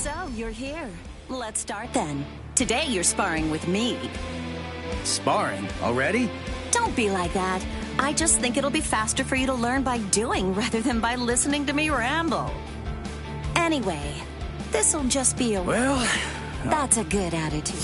So, you're here. Let's start then. Today you're sparring with me. Sparring? Already? Don't be like that. I just think it'll be faster for you to learn by doing rather than by listening to me ramble. Anyway, this'll just be a... Well... That's a good attitude.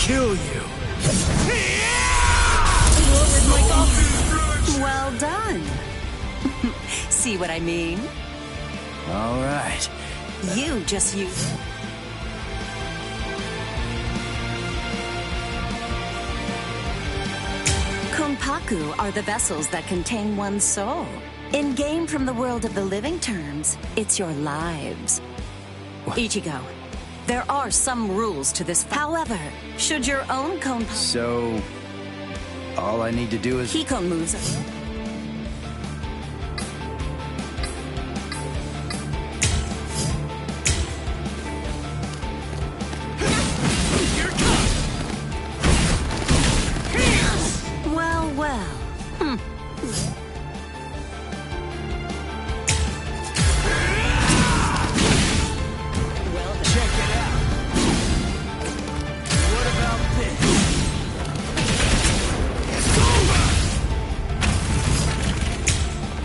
Kill you. Well done. See what I mean? All right. You just use... Konpaku are the vessels that contain one's soul. In Game from the World of the Living terms, it's your lives. Ichigo, there are some rules to this. However, should your own Konpaku... So... all I need to do is... Kikon moves...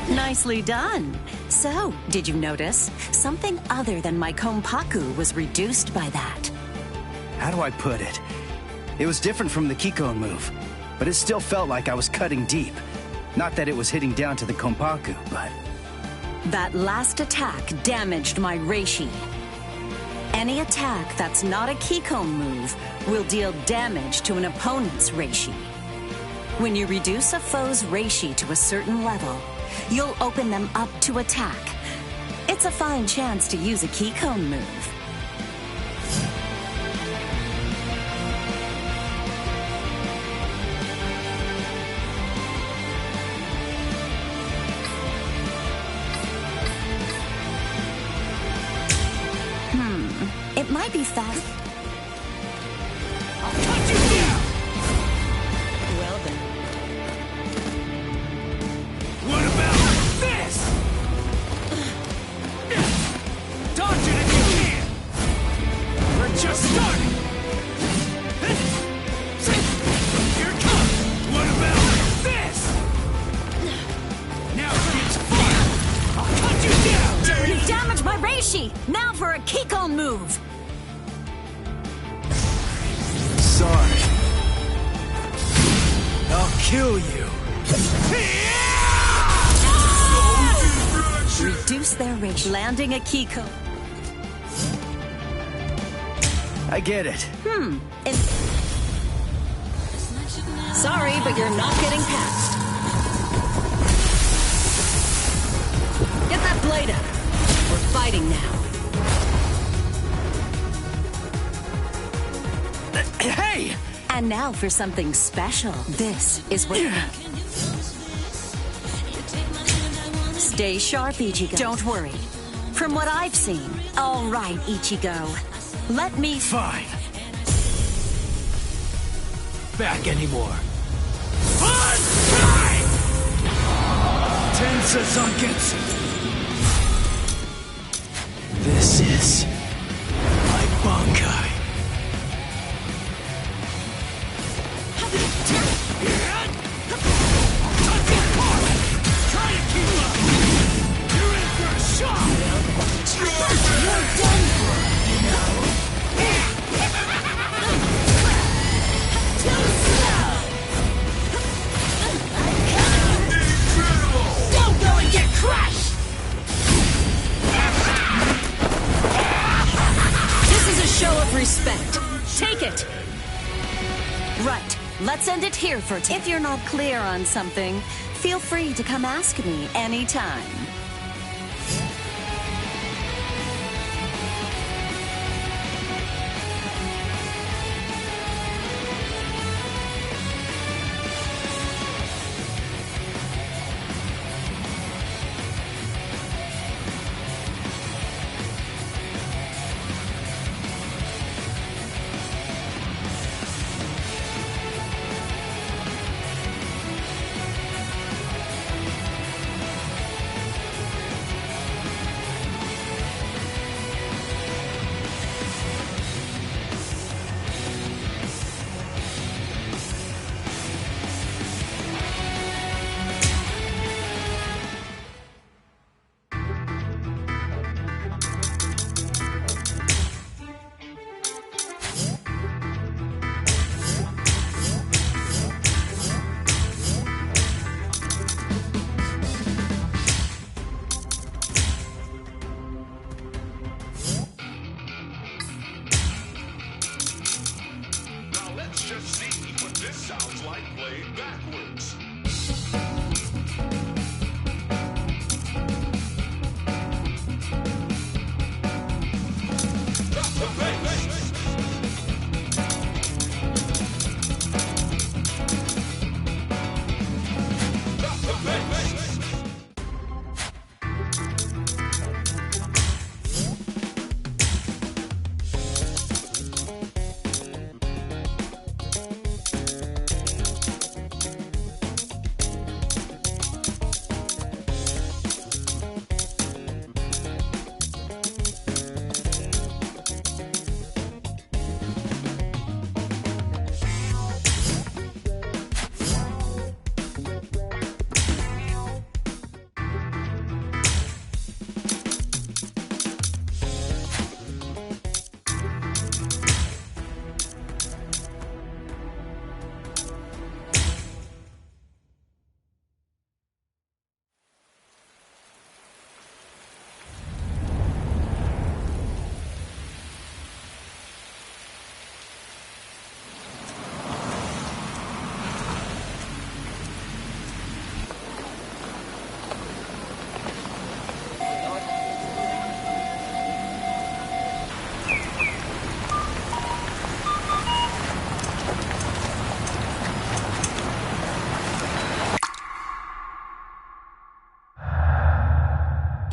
Nicely done. So, did you notice? Something other than my Konpaku was reduced by that. How do I put it? It was different from the Kikon move, but it still felt like I was cutting deep. Not that it was hitting down to the Konpaku, but... That last attack damaged my Reishi. Any attack that's not a Kikon move will deal damage to an opponent's Reishi. When you reduce a foe's Reishi to a certain level, you'll open them up to attack. It's a fine chance to use a Kikon move. It might be fast. I'll cut you down! Well then. What about this? Dodge it if you can! We're just starting! Here it comes! What about this? Now it gets fun! I'll cut you down! You damaged my Reishi! Now for a Kikon move! Sorry. I'll kill you. Reduce their Reishi. Landing a Kikon. I get it. Sorry, but you're not getting past. Get that blade up. We're fighting now. Hey! And now for something special. This is what... Stay sharp, Ichigo. Don't worry. From what I've seen... All right, Ichigo. Let me... Fine. Back anymore. Tensa Zangetsu. This is... my Bankai. respect. Take it! Right. Let's end it here for today. If you're not clear on something, feel free to come ask me anytime.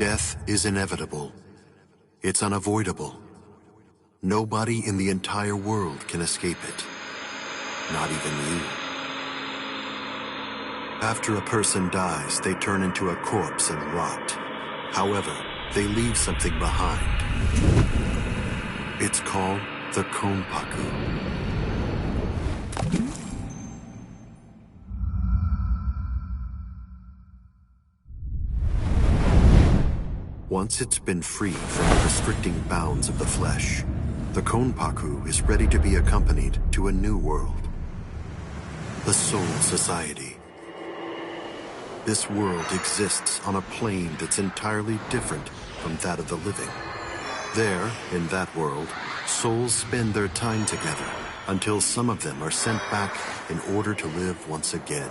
Death is inevitable. It's unavoidable. Nobody in the entire world can escape it. Not even you. After a person dies, they turn into a corpse and rot. However, they leave something behind. It's called the Konpaku. Once it's been freed from the restricting bounds of the flesh, the Konpaku is ready to be accompanied to a new world. The Soul Society. This world exists on a plane that's entirely different from that of the living. There, in that world, souls spend their time together until some of them are sent back in order to live once again.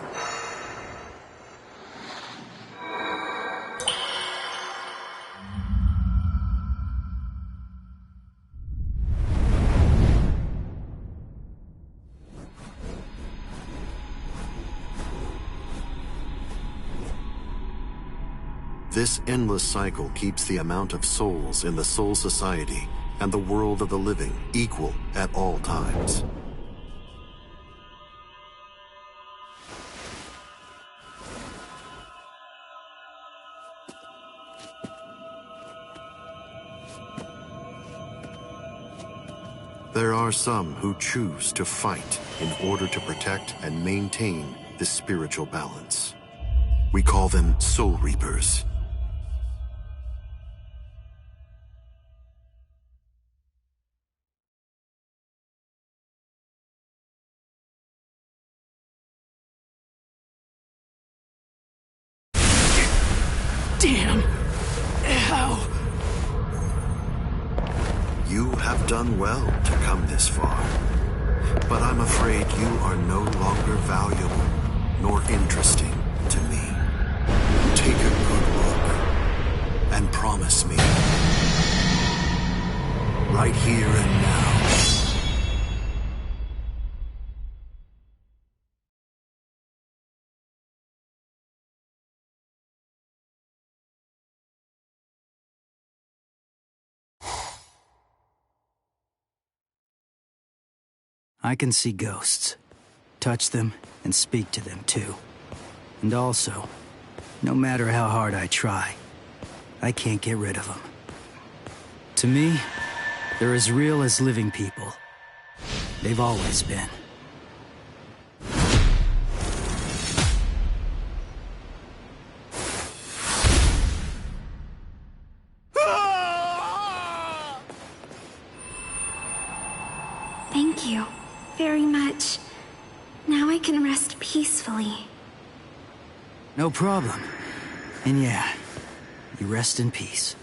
This endless cycle keeps the amount of souls in the Soul Society and the world of the living equal at all times. There are some who choose to fight in order to protect and maintain this spiritual balance. We call them Soul Reapers. Damn! Ow! You have done well to come this far. But I'm afraid you are no longer valuable nor interesting to me. Take a good look and promise me, right here and now, I can see ghosts, touch them, and speak to them too. And also, no matter how hard I try, I can't get rid of them. To me, they're as real as living people. They've always been. Thank you very much. Now I can rest peacefully. No problem. And yeah, you rest in peace.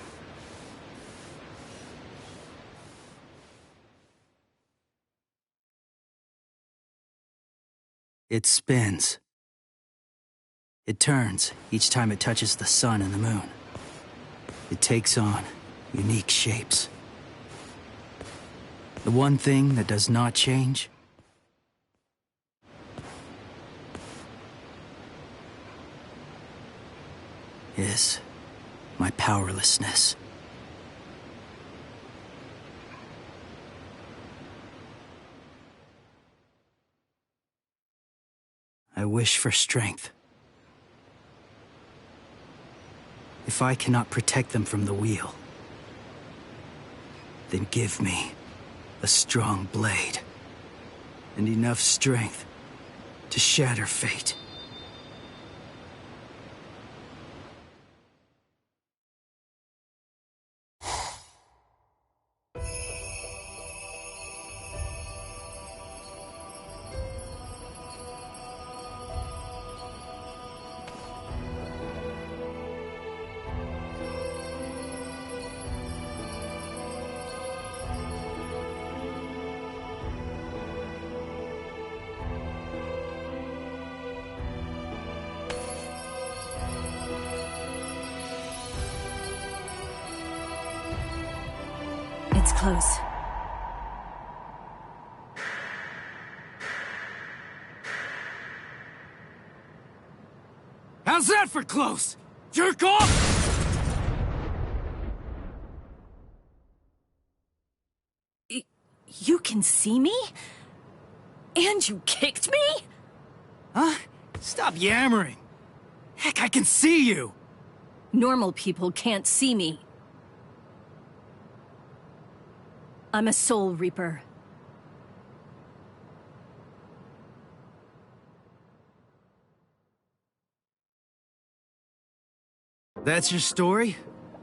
It spins. It turns each time it touches the sun and the moon. It takes on unique shapes. The one thing that does not change is my powerlessness. I wish for strength. If I cannot protect them from the wheel, then give me a strong blade and enough strength to shatter fate. It's close. How's that for close? Jerk off! You can see me? And you kicked me? Huh? Stop yammering. Heck, I can see you! Normal people can't see me. I'm a Soul Reaper. That's your story?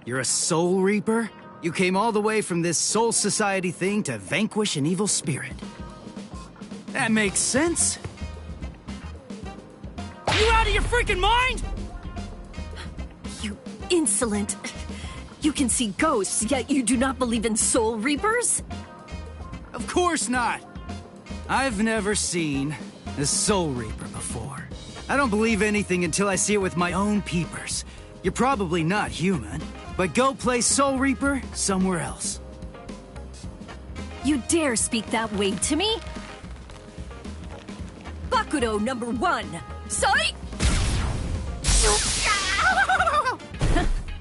You're a Soul Reaper? You came all the way from this Soul Society thing to vanquish an evil spirit. That makes sense. Are you out of your freaking mind? You insolent... You can see ghosts, yet you do not believe in Soul Reapers? Of course not. I've never seen a Soul Reaper before. I don't believe anything until I see it with my own peepers. You're probably not human, but go play Soul Reaper somewhere else. You dare speak that way to me? Bakudo number 1. Sight!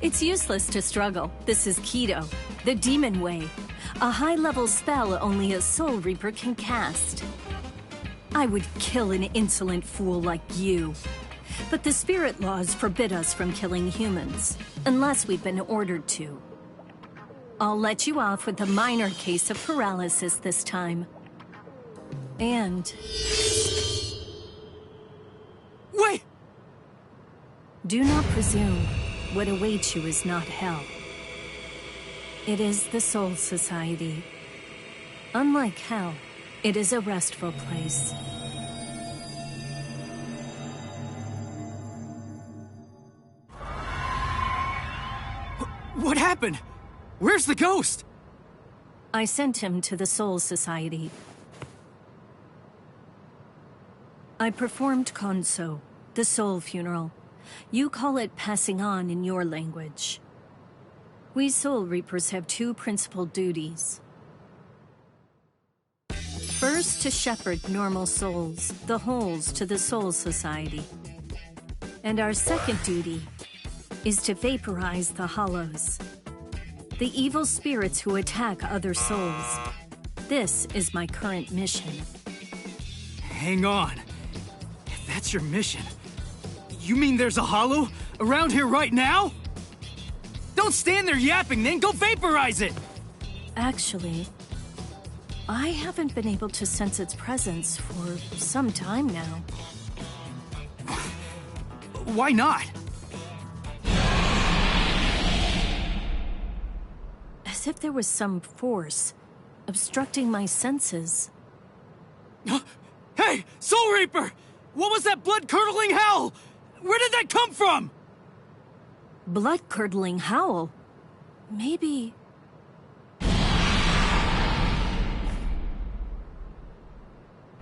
It's useless to struggle. This is Kido, the demon way. A high-level spell only a Soul Reaper can cast. I would kill an insolent fool like you. But the spirit laws forbid us from killing humans, unless we've been ordered to. I'll let you off with a minor case of paralysis this time. And... Wait! do not presume what awaits you is not hell. It is the Soul Society. Unlike hell, it is a restful place. What happened? Where's the ghost? I sent him to the Soul Society. I performed Konso, the soul funeral. You call it passing on in your language. We Soul Reapers have two principal duties. First, to shepherd normal souls, the holes, to the Soul Society. And our second duty is to vaporize the hollows, the evil spirits who attack other souls. This is my current mission. Hang on. If that's your mission, you mean there's a hollow around here right now? Don't stand there yapping, then go vaporize it! Actually, I haven't been able to sense its presence for some time now. Why not? As if there was some force obstructing my senses. Hey, Soul Reaper! What was that blood-curdling howl? Where did that come from? Blood-curdling howl? Maybe...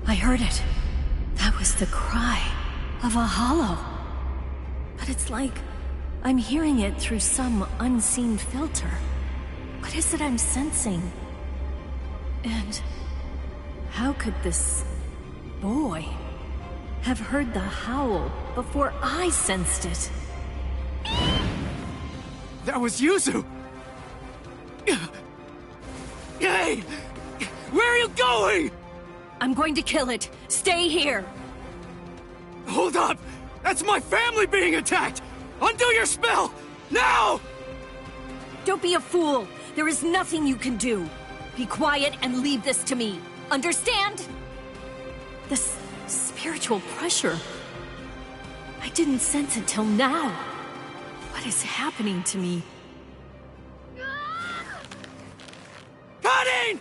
I heard it. That was the cry of a hollow. But it's like I'm hearing it through some unseen filter. What is it I'm sensing? And how could this boy have heard the howl before I sensed it? That was Yuzu! Hey! Where are you going? I'm going to kill it. Stay here. Hold up! That's my family being attacked! Undo your spell! Now! Don't be a fool. There is nothing you can do. Be quiet and leave this to me. Understand? This spiritual pressure. I didn't sense it till now. What is happening to me? Cutting!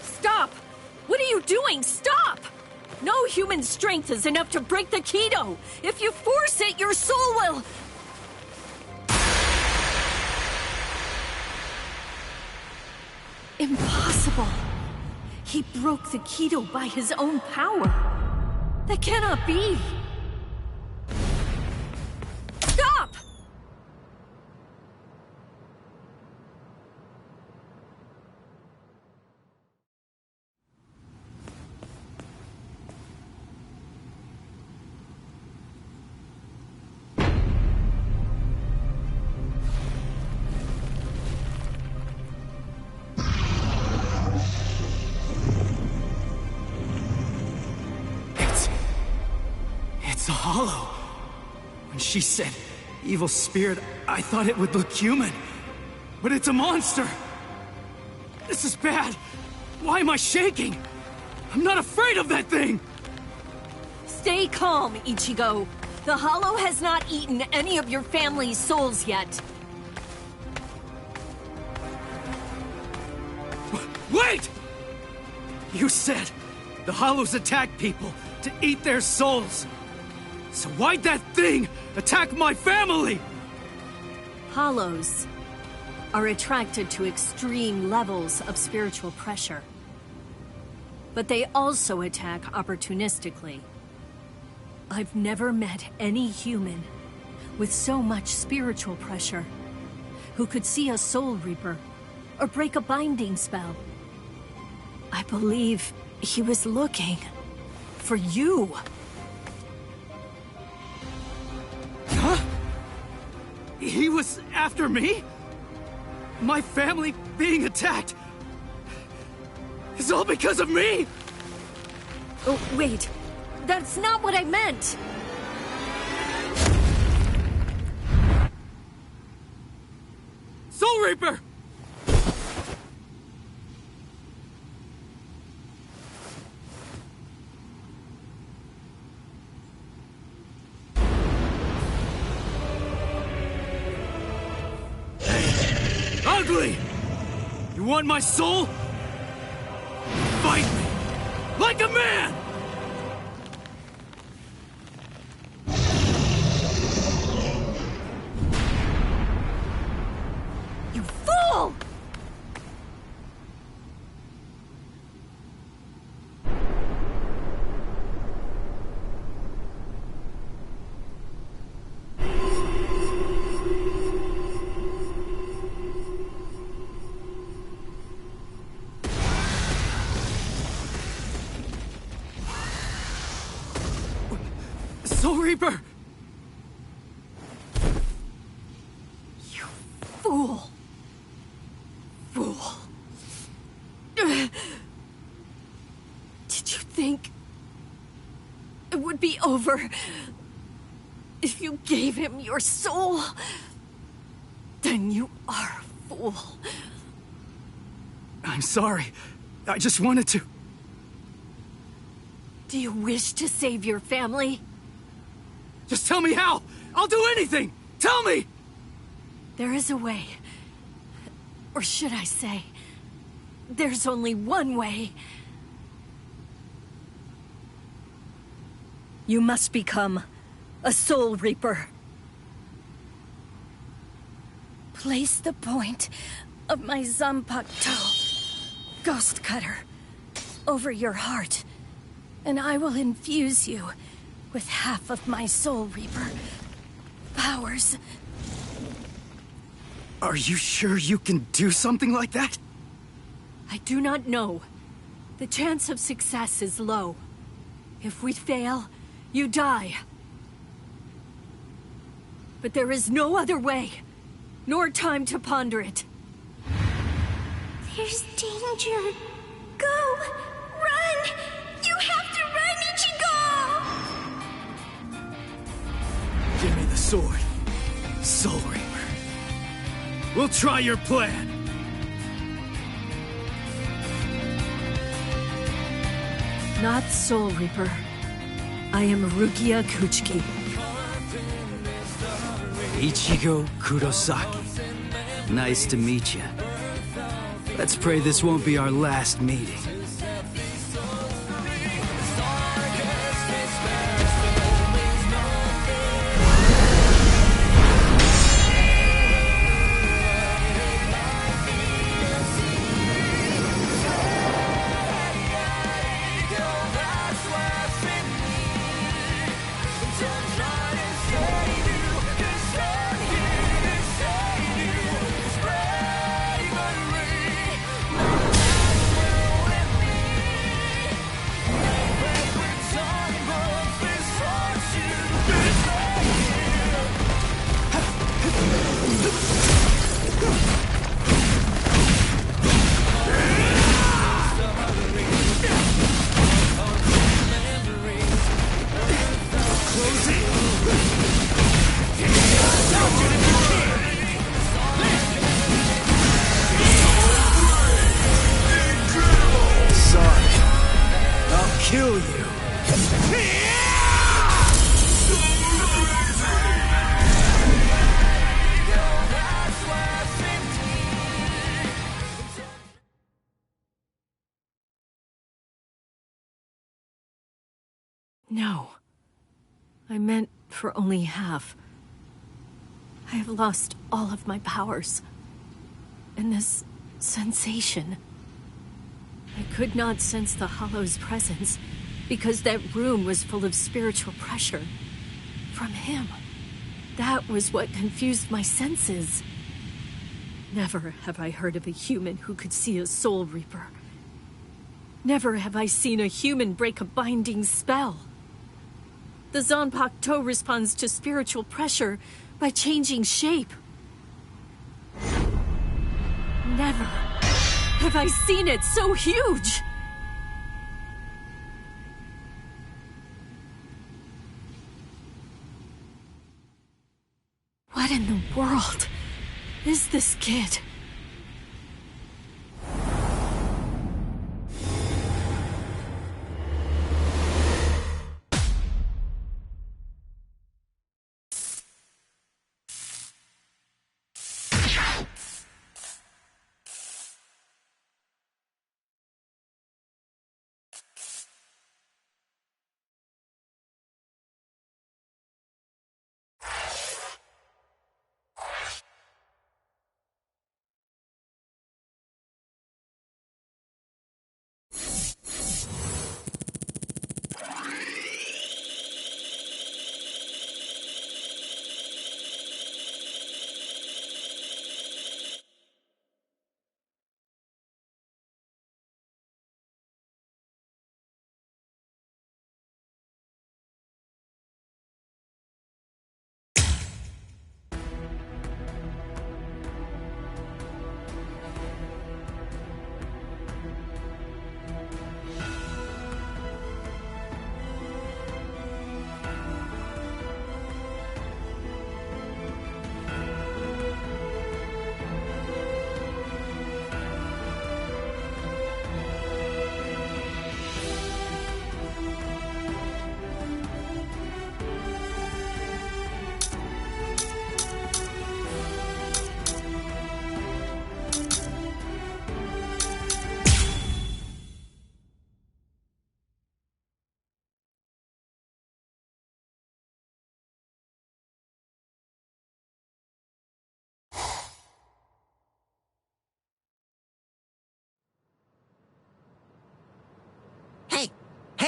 Stop! What are you doing? Stop! No human strength is enough to break the Keto. If you force it, your soul will... Impossible. He broke the Keto by his own power. That cannot be. Stop! It's a hollow. When she said, evil spirit, I thought it would look human. But it's a monster. This is bad. Why am I shaking? I'm not afraid of that thing. Stay calm, Ichigo. The Hollow has not eaten any of your family's souls yet. Wait! You said the Hollows attack people to eat their souls. So why'd that thing attack my family? Hollows are attracted to extreme levels of spiritual pressure. But they also attack opportunistically. I've never met any human with so much spiritual pressure who could see a Soul Reaper or break a binding spell. I believe he was looking for you. Huh? He was after me? My family being attacked is all because of me? Oh, wait. That's not what I meant! Soul Reaper! Ugly! You want my soul? Fight me! Like a man! You fool! Soul Reaper! You fool. Fool. Did you think it would be over if you gave him your soul? Then you are a fool. I'm sorry. I just wanted to... Do you wish to save your family? Just tell me how! I'll do anything! Tell me! There is a way. Or should I say, there's only one way. You must become a Soul Reaper. Place the point of my Zanpakuto Ghost Cutter over your heart, and I will infuse you with half of my Soul Reaper powers. Are you sure you can do something like that? I do not know. The chance of success is low. If we fail, you die. But there is no other way, nor time to ponder it. There's danger. Go! Run! You have to run, Ichigo! Give me the sword, Soul Reaper. We'll try your plan. Not Soul Reaper. I am Rukia Kuchiki. Ichigo Kurosaki. Nice to meet you. Let's pray this won't be our last meeting. Kill you. No. I meant for only half. I have lost all of my powers. And this sensation. I could not sense the Hollow's presence because that room was full of spiritual pressure. From him. That was what confused my senses. Never have I heard of a human who could see a Soul Reaper. Never have I seen a human break a binding spell. The Zanpakuto responds to spiritual pressure by changing shape. Never have I seen it so huge! What in the world is this kid?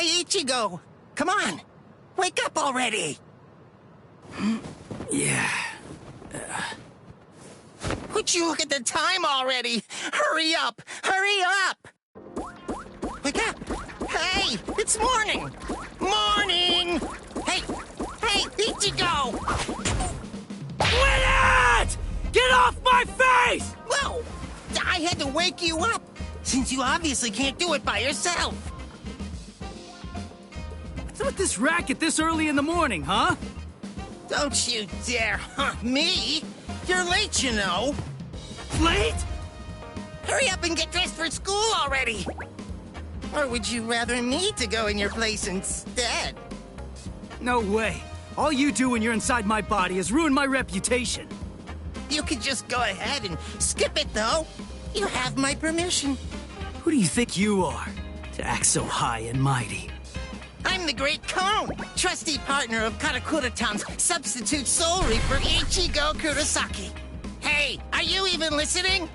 Hey, Ichigo! Come on! Wake up already! Yeah. Would you look at the time already? Hurry up! Hurry up! Wake up! Hey! It's morning! Morning! Hey! Hey, Ichigo! Quit it! Get off my face! Whoa! I had to wake you up, since you obviously can't do it by yourself. What's with this racket this early in the morning, huh? Don't you dare hunt me! You're late, you know. Late? Hurry up and get dressed for school already! Or would you rather me to go in your place instead? No way. All you do when you're inside my body is ruin my reputation. You could just go ahead and skip it, though. You have my permission. Who do you think you are, to act so high and mighty? I'm the Great Cone, trusty partner of Karakura-tan's substitute Soul Reaper, Ichigo Kurosaki. Hey, are you even listening?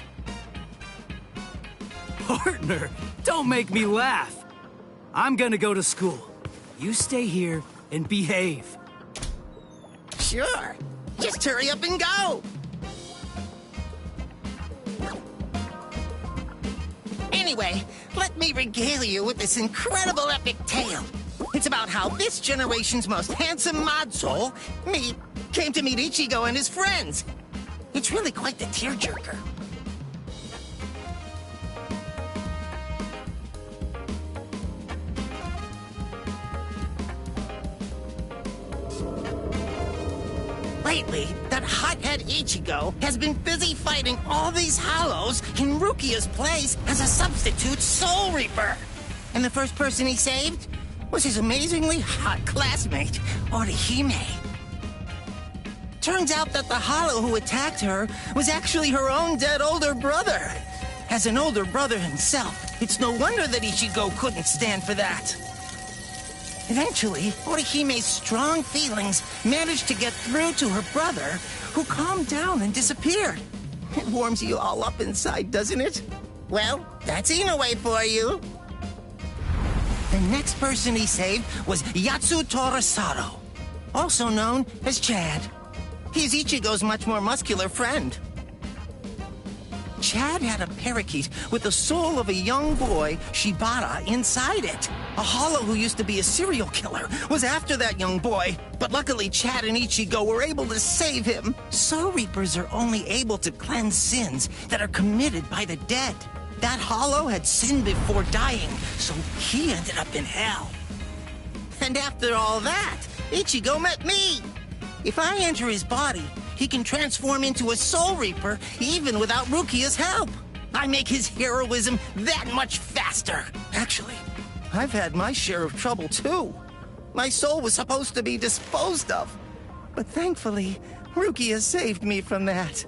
Partner, don't make me laugh. I'm gonna go to school. You stay here and behave. Sure. Just hurry up and go. Anyway, let me regale you with this incredible epic tale. It's about how this generation's most handsome mod soul, me, came to meet Ichigo and his friends. It's really quite the tearjerker. Lately, that hothead Ichigo has been busy fighting all these Hollows in Rukia's place as a substitute Soul Reaper. And the first person he saved was his amazingly hot classmate, Orihime. Turns out that the Hollow who attacked her was actually her own dead older brother. As an older brother himself, it's no wonder that Ichigo couldn't stand for that. Eventually, Orihime's strong feelings managed to get through to her brother, who calmed down and disappeared. It warms you all up inside, doesn't it? Well, that's Inoue for you. The next person he saved was Yatsu Torisato, also known as Chad. He's Ichigo's much more muscular friend. Chad had a parakeet with the soul of a young boy, Shibata, inside it. A Hollow who used to be a serial killer was after that young boy, but luckily Chad and Ichigo were able to save him. Soul Reapers are only able to cleanse sins that are committed by the dead. That Hollow had sinned before dying, so he ended up in hell. And after all that, Ichigo met me. If I enter his body, he can transform into a Soul Reaper even without Rukia's help. I make his heroism that much faster. Actually, I've had my share of trouble too. My soul was supposed to be disposed of. But thankfully, Rukia saved me from that.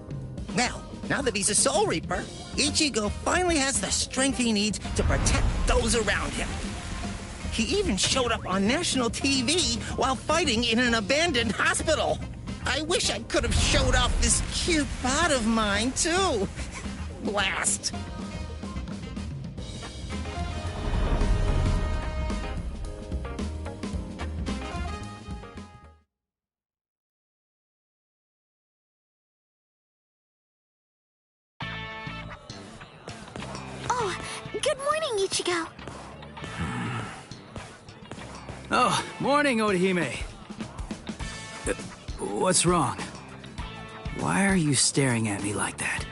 Well, now that he's a Soul Reaper, Ichigo finally has the strength he needs to protect those around him. He even showed up on national TV while fighting in an abandoned hospital. I wish I could have showed off this cute bod of mine, too. Blast. Oh, good morning, Ichigo. Oh, morning, Orihime. What's wrong? Why are you staring at me like that?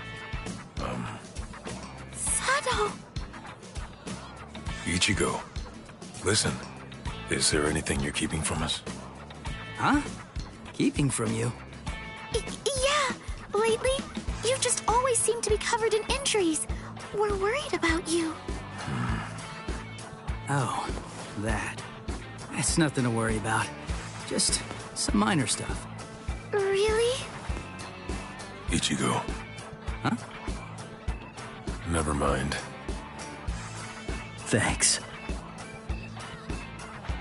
Sado. Ichigo, listen. Is there anything you're keeping from us? Huh? Keeping from you? Yeah. Lately, you just always seem to be covered in injuries. We're worried about you. Oh, that. It's nothing to worry about. Just some minor stuff. Really? Ichigo. Huh? Never mind. Thanks.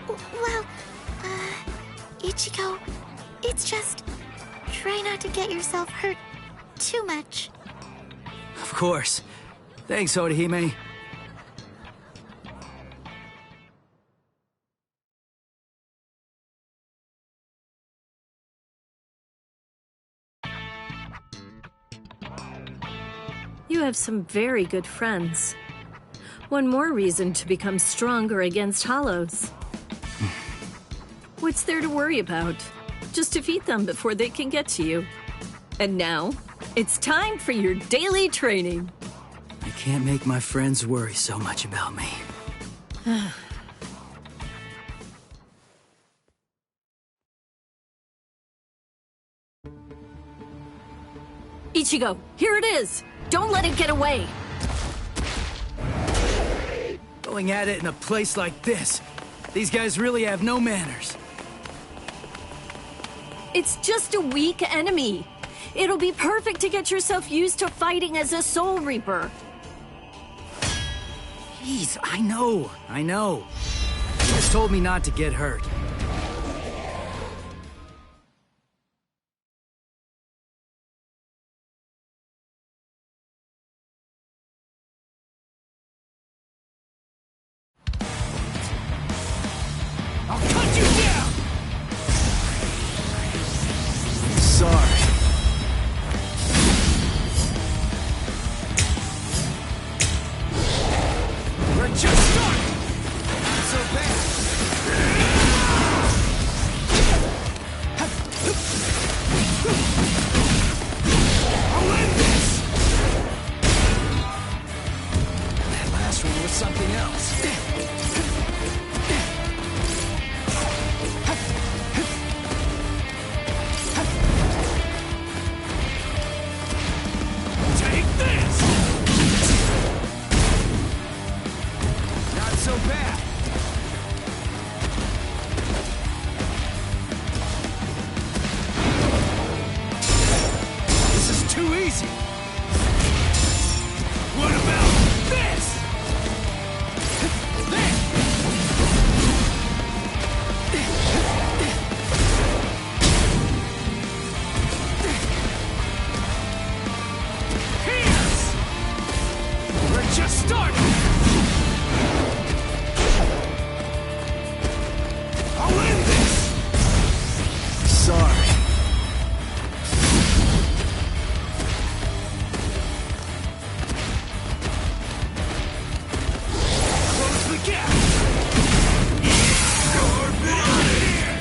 Well, Ichigo, it's just... try not to get yourself hurt too much. Of course. Thanks, Orihime. You have some very good friends. One more reason to become stronger against Hollows. What's there to worry about? Just defeat them before they can get to you. And now, it's time for your daily training. I can't make my friends worry so much about me. Ichigo, here it is! Don't let it get away! Going at it in a place like this. These guys really have no manners. It's just a weak enemy. It'll be perfect to get yourself used to fighting as a Soul Reaper. Jeez, I know. You just told me not to get hurt. I'll cut you down! Sorry. We're just starting! Not so bad! I'll end this! That last one was something else. Take this! Not so bad. This is too easy. What about this? Here's! We're just starting. I'll end this! Sorry. Close the gap! You're here!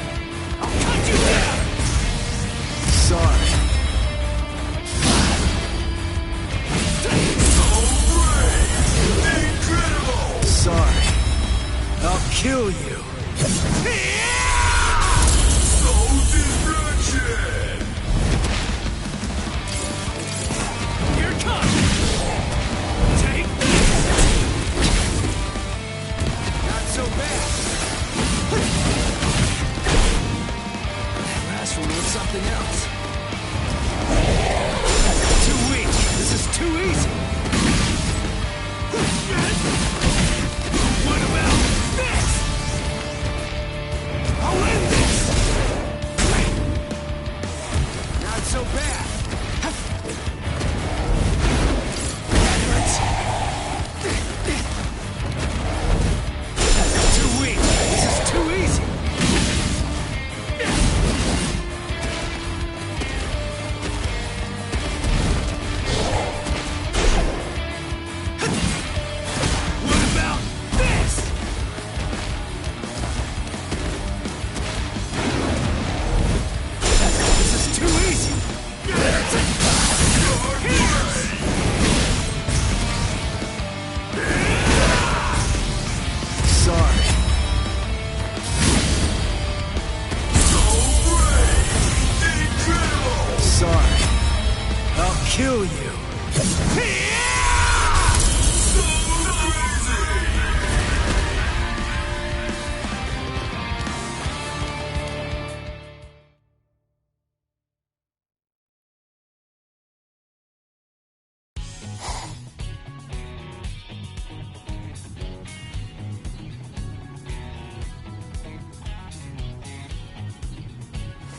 I'll cut you down! Sorry. Sorry. I'll kill you. Here it comes! Take this! Not so bad. That last one was something else. Too weak. This is too easy. What about this? I'll end this! Not so bad. That hurts. Too weak. This is too easy. What about this? This is too easy. Sorry. Sorry. I'll kill you.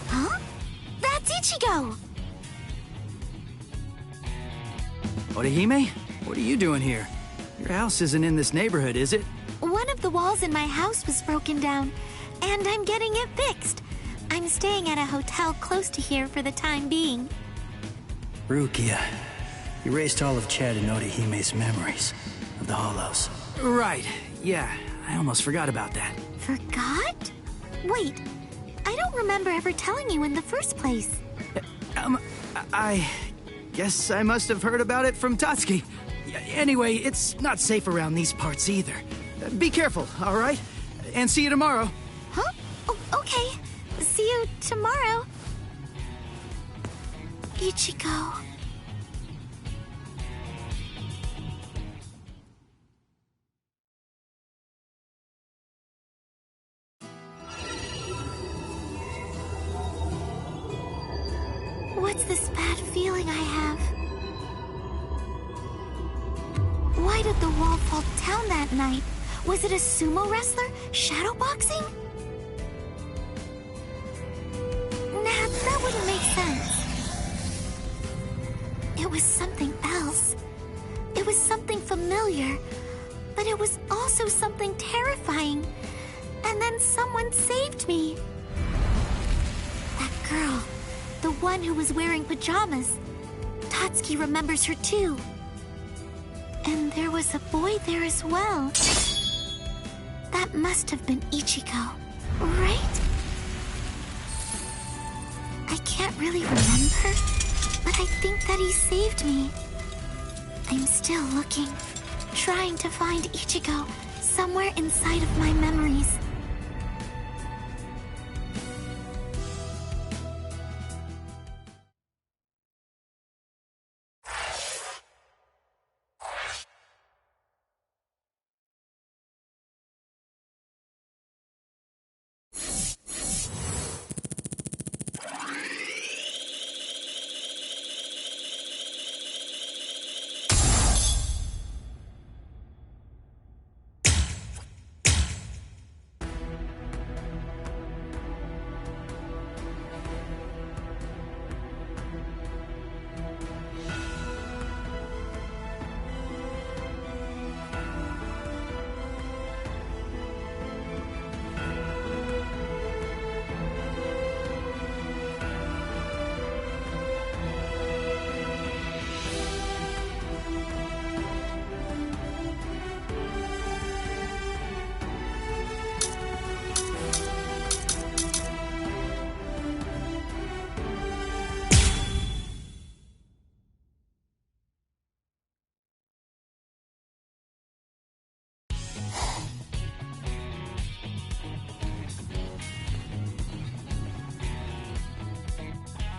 Huh? That's Ichigo! Orihime? What are you doing here? Your house isn't in this neighborhood, is it? One of the walls in my house was broken down, and I'm getting it fixed. I'm staying at a hotel close to here for the time being. Rukia. erased all of Chad and Orihime's memories of the Hollows. Right, yeah. I almost forgot about that. Forgot? Wait, I don't remember ever telling you in the first place. I guess I must have heard about it from Tatsuki. Anyway, it's not safe around these parts either. Be careful, all right? And see you tomorrow. Huh? Oh, okay. See you tomorrow. Ichigo. What's this bad feeling I have? Why did the wall fall down that night? Was it a sumo wrestler? Shadowboxing? Nah, that wouldn't make sense. It was something else. It was something familiar, but it was also something terrifying. And then someone saved me. That girl, the one who was wearing pajamas. Tatsuki remembers her too. And there was a boy there as well. That must have been Ichigo, right? I can't really remember, but I think that he saved me. I'm still looking, trying to find Ichigo somewhere inside of my memories.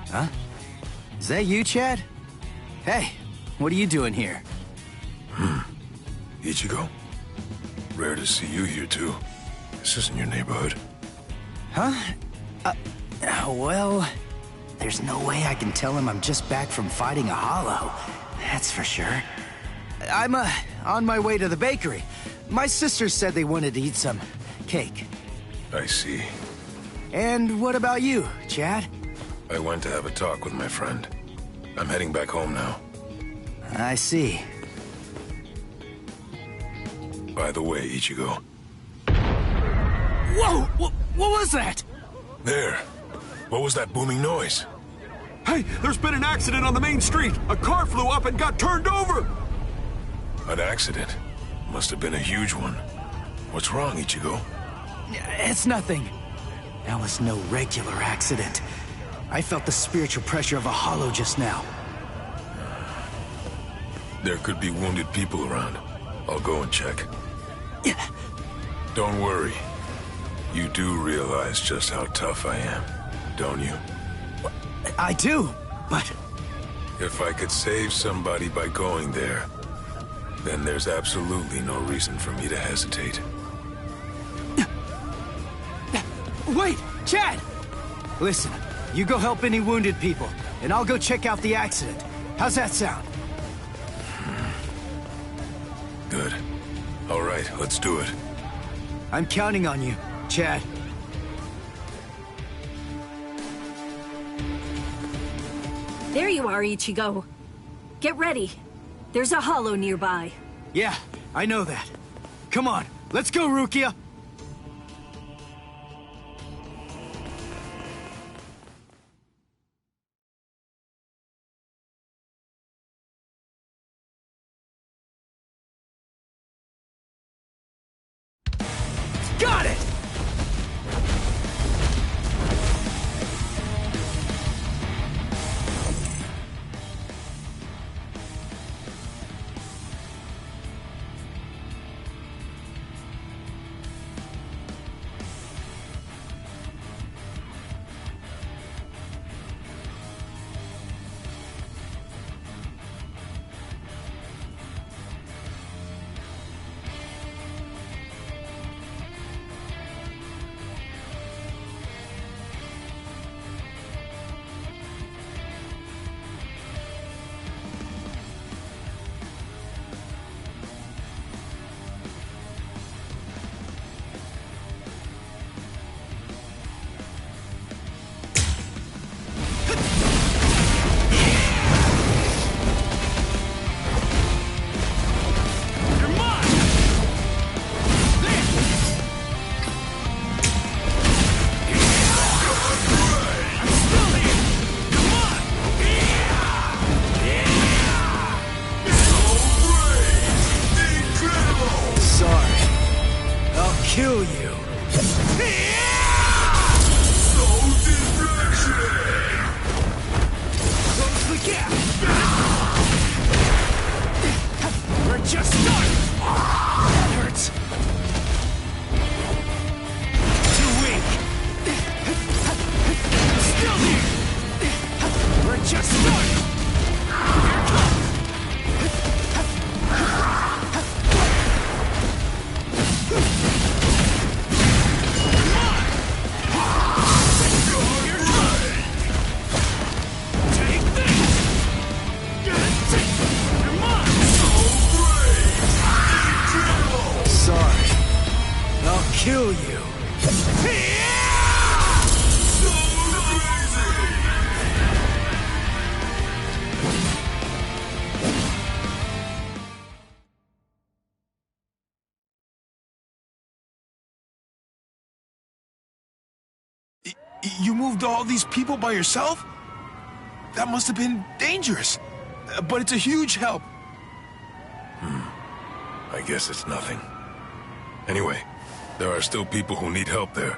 Huh? Is that you, Chad? Hey, what are you doing here? Ichigo? Rare to see you here, too. This isn't your neighborhood. Huh? Well, there's no way I can tell him I'm just back from fighting a hollow. That's for sure. I'm, on my way to the bakery. My sisters said they wanted to eat some cake. I see. And what about you, Chad? I went to have a talk with my friend. I'm heading back home now. I see. By the way, Ichigo. Whoa! What was that? There. What was that booming noise? Hey, there's been an accident on the main street. A car flew up and got turned over. An accident? Must have been a huge one. What's wrong, Ichigo? It's nothing. That was no regular accident. I felt the spiritual pressure of a hollow just now. There could be wounded people around. I'll go and check. Yeah. Don't worry. You do realize just how tough I am, don't you? I do, but... If I could save somebody by going there, then there's absolutely no reason for me to hesitate. Wait, Chad! Listen, you go help any wounded people, and I'll go check out the accident. How's that sound? Good. All right, let's do it. I'm counting on you, Chad. There you are, Ichigo. Get ready. There's a hollow nearby. Yeah, I know that. Come on, let's go, Rukia! Got it! Kill you. Close the gap. We're just starting. That hurts. Too weak. Still here. We're just starting. Here it comes. Kill you. You moved all these people by yourself? That must have been dangerous. But it's a huge help. I guess it's nothing. Anyway, there are still people who need help there.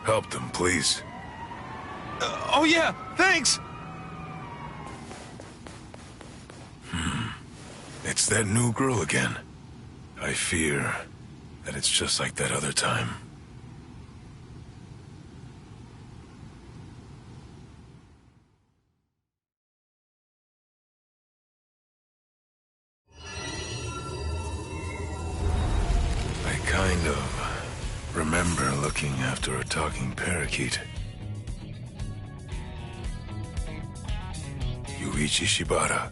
Help them, please. Oh yeah, thanks! It's that new girl again. I fear that it's just like that other time. I kind of remember looking after a talking parakeet. Yuichi Shibata.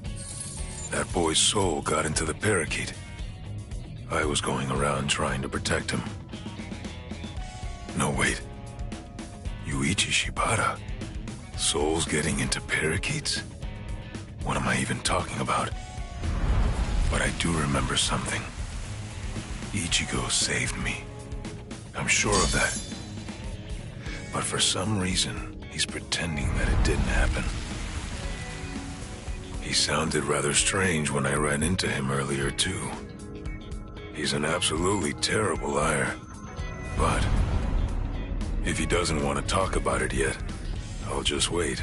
That boy's soul got into the parakeet. I was going around trying to protect him. No, wait. Yuichi Shibata? Souls getting into parakeets? What am I even talking about? But I do remember something. Ichigo saved me. I'm sure of that. But for some reason, he's pretending that it didn't happen. He sounded rather strange when I ran into him earlier, too. He's an absolutely terrible liar. But if he doesn't want to talk about it yet, I'll just wait.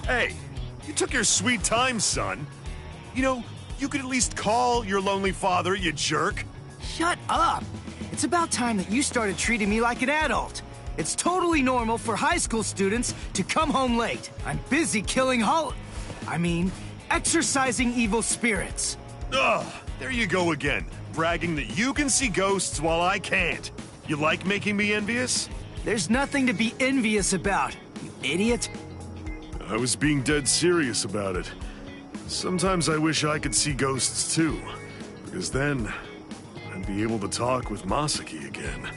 Hey, you took your sweet time, son. You know, you could at least call your lonely father, you jerk. Shut up! It's about time that you started treating me like an adult. It's totally normal for high school students to come home late. I'm busy killing exorcising evil spirits. Ugh, there you go again, bragging that you can see ghosts while I can't. You like making me envious? There's nothing to be envious about, you idiot. I was being dead serious about it. Sometimes I wish I could see ghosts too, because then I'd be able to talk with Masaki again.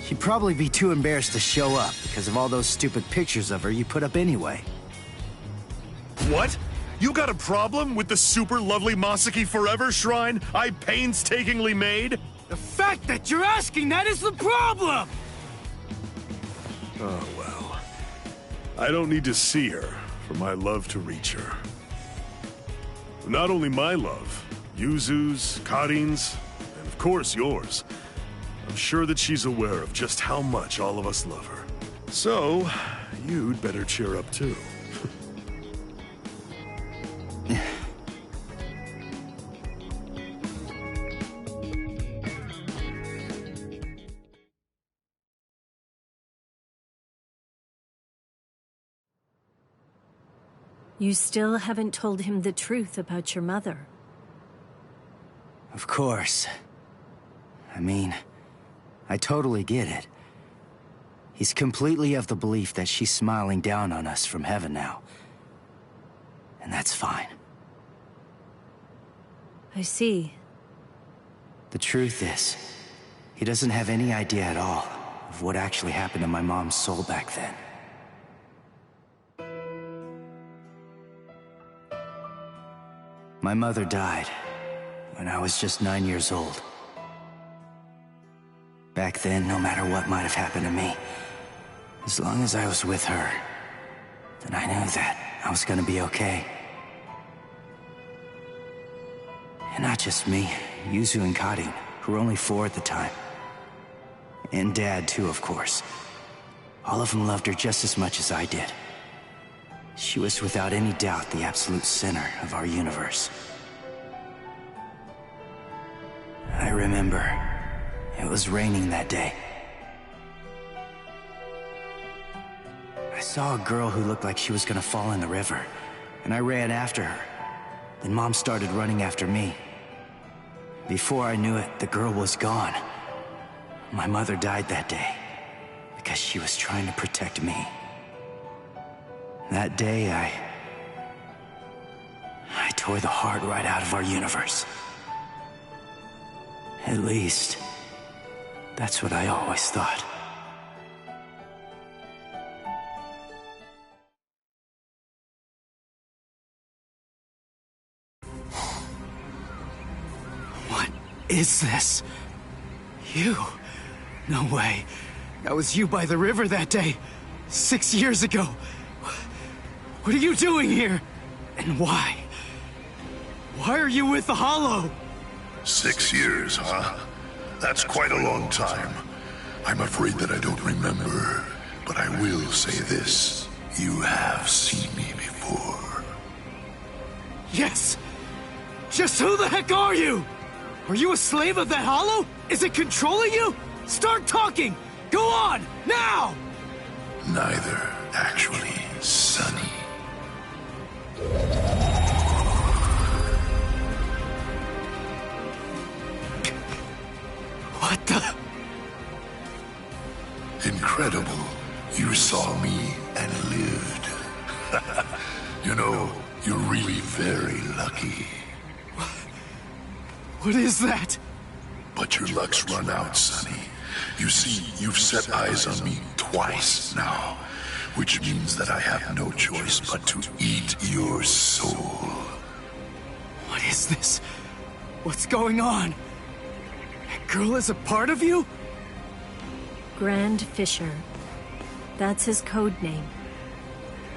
She'd probably be too embarrassed to show up because of all those stupid pictures of her you put up anyway. What? You got a problem with the super lovely Masaki Forever shrine I painstakingly made? The fact that you're asking that is the problem! Oh well. I don't need to see her for my love to reach her. Not only my love, Yuzu's, Karin's, and of course yours. I'm sure that she's aware of just how much all of us love her. So, you'd better cheer up too. You still haven't told him the truth about your mother. Of course. I totally get it. He's completely of the belief that she's smiling down on us from heaven now. And that's fine. I see. The truth is, he doesn't have any idea at all of what actually happened to my mom's soul back then. My mother died when I was just 9 years old. Back then, no matter what might have happened to me, as long as I was with her, then I knew that I was gonna be okay. And not just me, Yuzu and Karin, who were only 4 at the time. And Dad, too, of course. All of them loved her just as much as I did. She was without any doubt the absolute center of our universe. I remember, it was raining that day. I saw a girl who looked like she was gonna fall in the river, and I ran after her. Then Mom started running after me. Before I knew it, the girl was gone. My mother died that day, because she was trying to protect me. That day, I tore the heart right out of our universe. At least, that's what I always thought. What is this? You? No way. That was you by the river that day. 6 years ago. What are you doing here? And why? Why are you with the Hollow? 6 years, huh? That's quite a long time. I'm afraid that I don't remember, but I will say this. You have seen me before. Yes! Just who the heck are you? Are you a slave of that Hollow? Is it controlling you? Start talking! Go on, now! Neither, actually, Sonny. What the? Incredible. You saw me and lived. You know, you're really very lucky. What is that? But your luck's run out, Sonny. You see, you've set eyes on me twice now, which means that I have no choice but to eat your soul. What is this? What's going on? That girl is a part of you? Grand Fisher. That's his code name.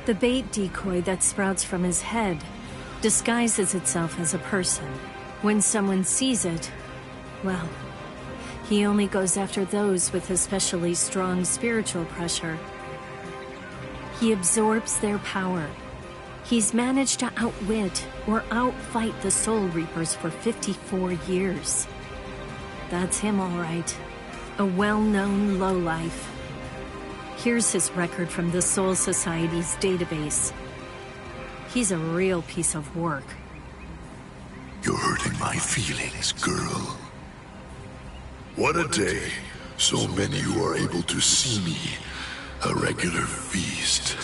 The bait decoy that sprouts from his head disguises itself as a person. When someone sees it, well, he only goes after those with especially strong spiritual pressure. He absorbs their power. He's managed to outwit or outfight the Soul Reapers for 54 years. That's him, all right. A well-known lowlife. Here's his record from the Soul Society's database. He's a real piece of work. You're hurting my feelings, girl. What a day. So many who are able to see me. A regular feast.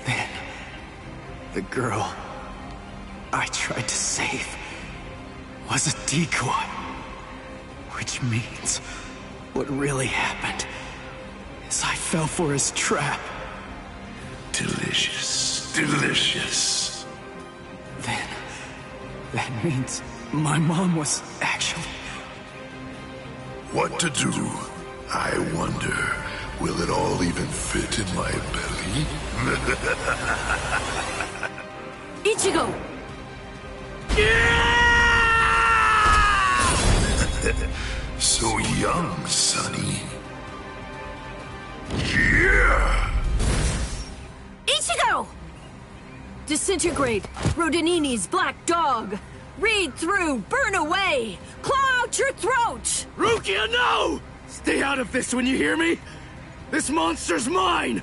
Then, the girl I tried to save was a decoy. Which means what really happened is I fell for his trap. Delicious. Delicious. Then, that means my mom was actually... What to do? I wonder, will it all even fit in my belly? Ichigo! So young, Sonny. Yeah! Ichigo! Disintegrate, Rodinini's black dog. Read through, burn away, claw out your throat! Rukia, no! Stay out of this when you hear me! This monster's mine!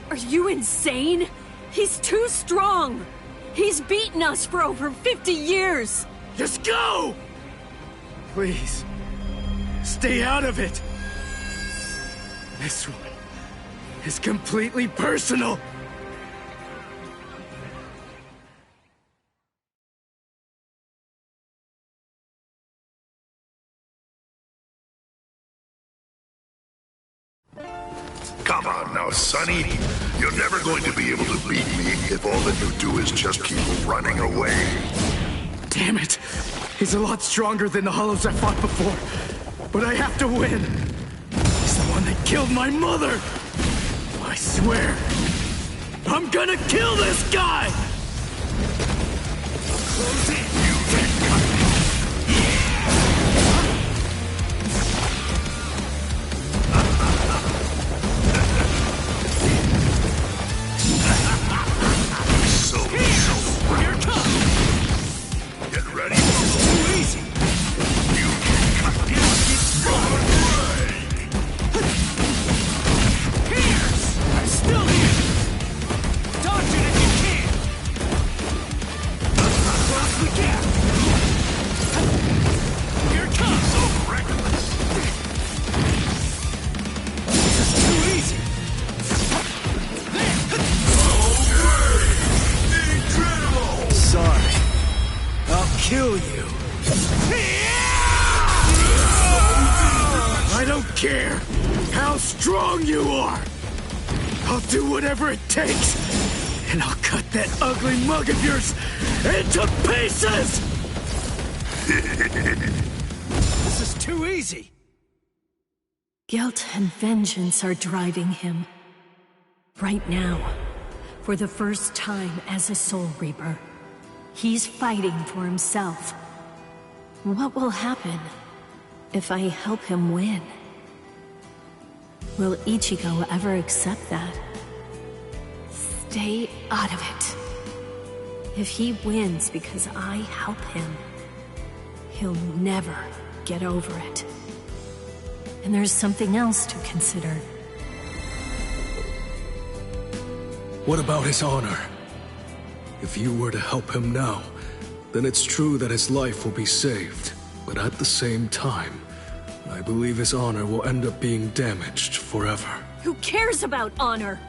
Are you insane? He's too strong! He's beaten us for over 50 years! Just go! Please, stay out of it! This one is completely personal! Come on now, Sonny. You're never going to be able to beat me if all that you do is just keep running away. Damn it! He's a lot stronger than the Hollows I fought before. But I have to win! He's the one that killed my mother! I swear, I'm gonna kill this guy! Close in! You can cut me! Here it comes! Get ready. Too easy! You can cut me. Pierce! I'm still here! Dodge it if you can! Close the gap! Here it comes! So reckless. This is too easy! Incredible! Sorry. I'll kill you. I don't care how strong you are. I'll do whatever it takes. And I'll cut that ugly mug of yours into pieces! This is too easy. Guilt and vengeance are driving him. Right now, for the first time as a Soul Reaper, he's fighting for himself. What will happen if I help him win? Will Ichigo ever accept that? Stay out of it. If he wins because I help him, he'll never get over it. And there's something else to consider. What about his honor? If you were to help him now, then it's true that his life will be saved. But at the same time, I believe his honor will end up being damaged forever. Who cares about honor?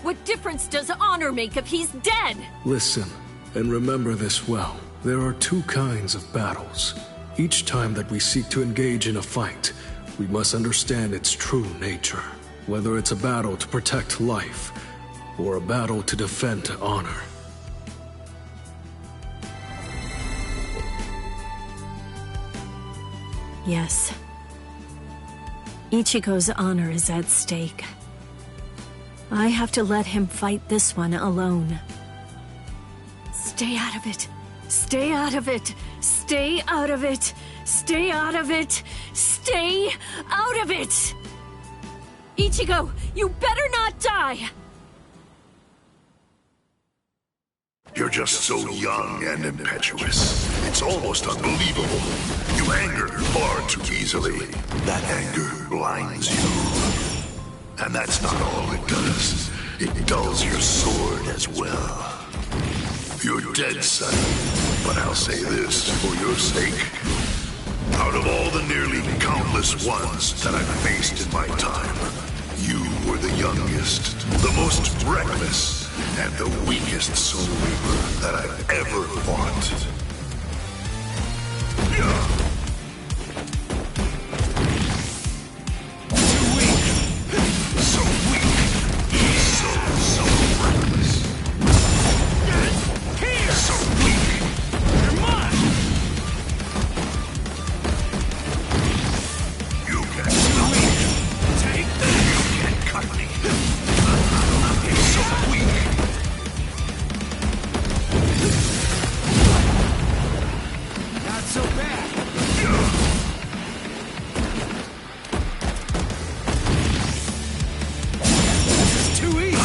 What difference does honor make if he's dead? Listen, and remember this well. There are two kinds of battles. Each time that we seek to engage in a fight, we must understand its true nature. Whether it's a battle to protect life, or a battle to defend honor. Yes. Ichigo's honor is at stake. I have to let him fight this one alone. Stay out of it. Stay out of it. Stay out of it. Stay out of it. Stay out of it! Ichigo, you better not die! You're just so young and impetuous. It's almost unbelievable. You anger far too easily. That anger blinds you. And that's not all it does. It dulls your sword as well. You're dead, son. But I'll say this for your sake. Out of all the nearly countless ones that I've faced in my time, you were the youngest, the most reckless, and the weakest Soul Reaper that I've ever fought. Too weak. So weak. So reckless. Here. So weak. You're mine. You can't stop me. Take this. You can't cut me. So weak. Not so bad. This is too easy.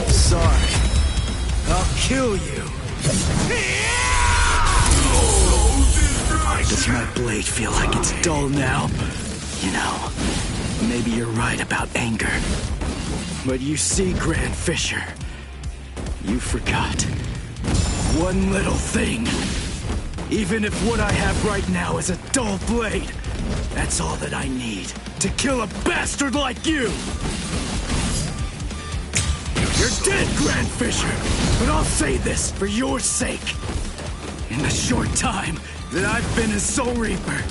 Sorry. I'll kill you. Does my blade feel like it's dull now? You know, maybe you're right about anger. But you see, Grand Fisher, you forgot one little thing. Even if what I have right now is a dull blade, that's all that I need to kill a bastard like you! You're dead, Grand Fisher, but I'll say this for your sake. In the short time that I've been a Soul Reaper,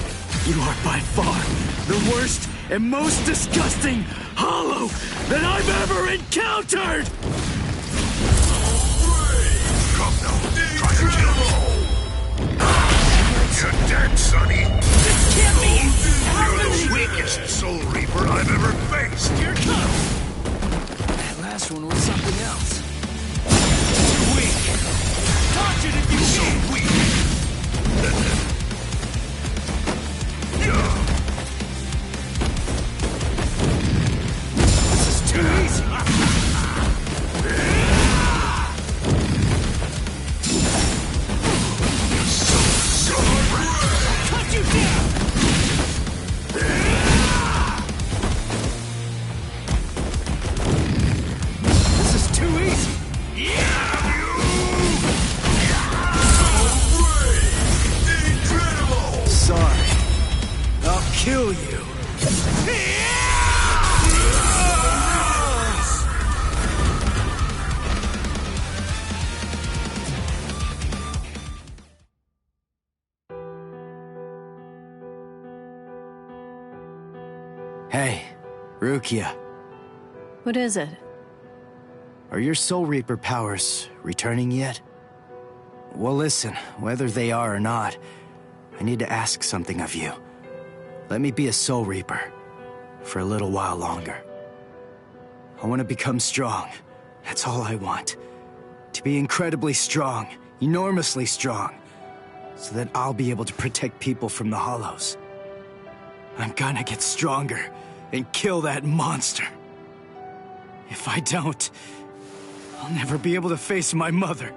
you are by far the worst and most disgusting hollow that I've ever encountered! Come now, try to kill me. You're dead, Sonny. This can't be You're the happening! weakest Soul Reaper I've ever faced. Here it comes! That last one was something else. Too weak. Dodge it if you So can! weak. This is too easy. Cut you down! This is too easy. Sorry. I'll kill you. Hey, Rukia. What is it? Are your Soul Reaper powers returning yet? Well, listen, whether they are or not, I need to ask something of you. Let me be a Soul Reaper for a little while longer. I want to become strong. That's all I want. To be incredibly strong, enormously strong, so that I'll be able to protect people from the Hollows. I'm gonna get stronger and kill that monster. If I don't, I'll never be able to face my mother.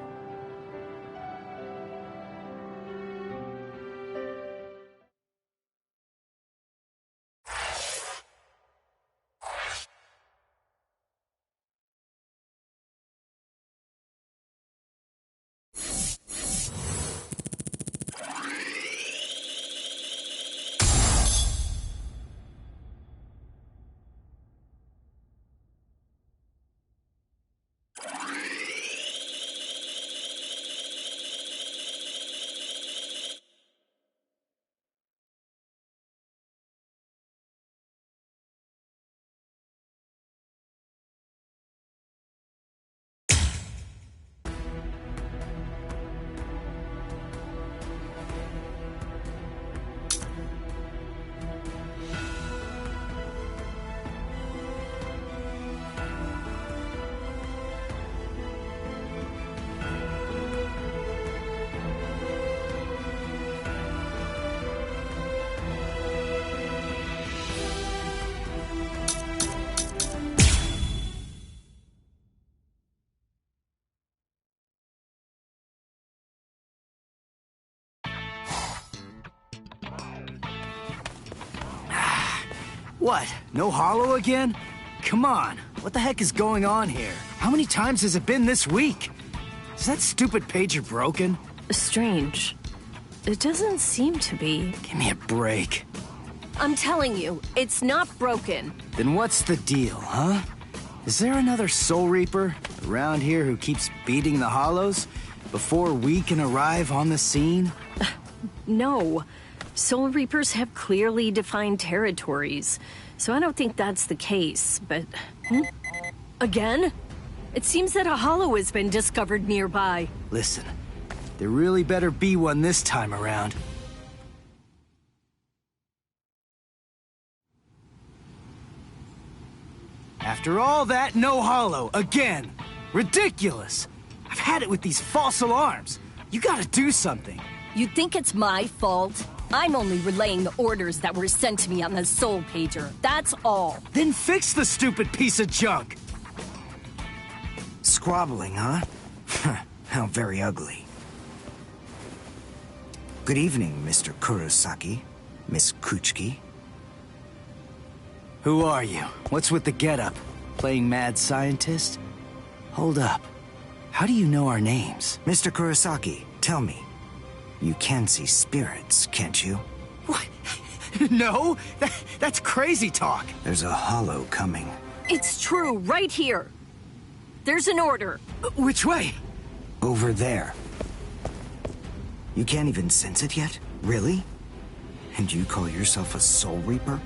What? No hollow again? Come on, what the heck is going on here? How many times has it been this week? Is that stupid pager broken? Strange. It doesn't seem to be. Give me a break. I'm telling you, it's not broken. Then what's the deal, huh? Is there another Soul Reaper around here who keeps beating the hollows before we can arrive on the scene? No. Soul Reapers have clearly defined territories, so I don't think that's the case, but... Again? It seems that a hollow has been discovered nearby. Listen, there really better be one this time around. After all that, no hollow, again. Ridiculous. I've had it with these false alarms. You gotta do something. You think it's my fault? I'm only relaying the orders that were sent to me on the Soul Pager. That's all. Then fix the stupid piece of junk. Squabbling, huh? How very ugly. Good evening, Mr. Kurosaki, Miss Kuchiki. Who are you? What's with the getup? Playing mad scientist? Hold up. How do you know our names? Mr. Kurosaki, tell me. You can see spirits, can't you? What? No? That's crazy talk. There's a hollow coming. It's true, right here. There's an order. Which way? Over there. You can't even sense it yet? Really? And you call yourself a Soul Reaper?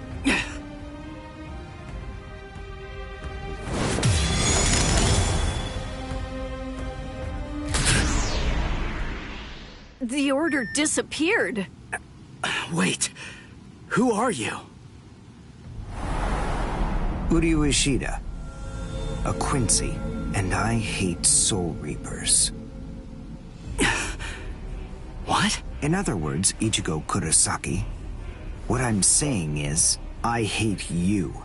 The order disappeared. Wait. Who are you? Uryu Ishida. A Quincy. And I hate Soul Reapers. What? In other words, Ichigo Kurosaki, what I'm saying is, I hate you.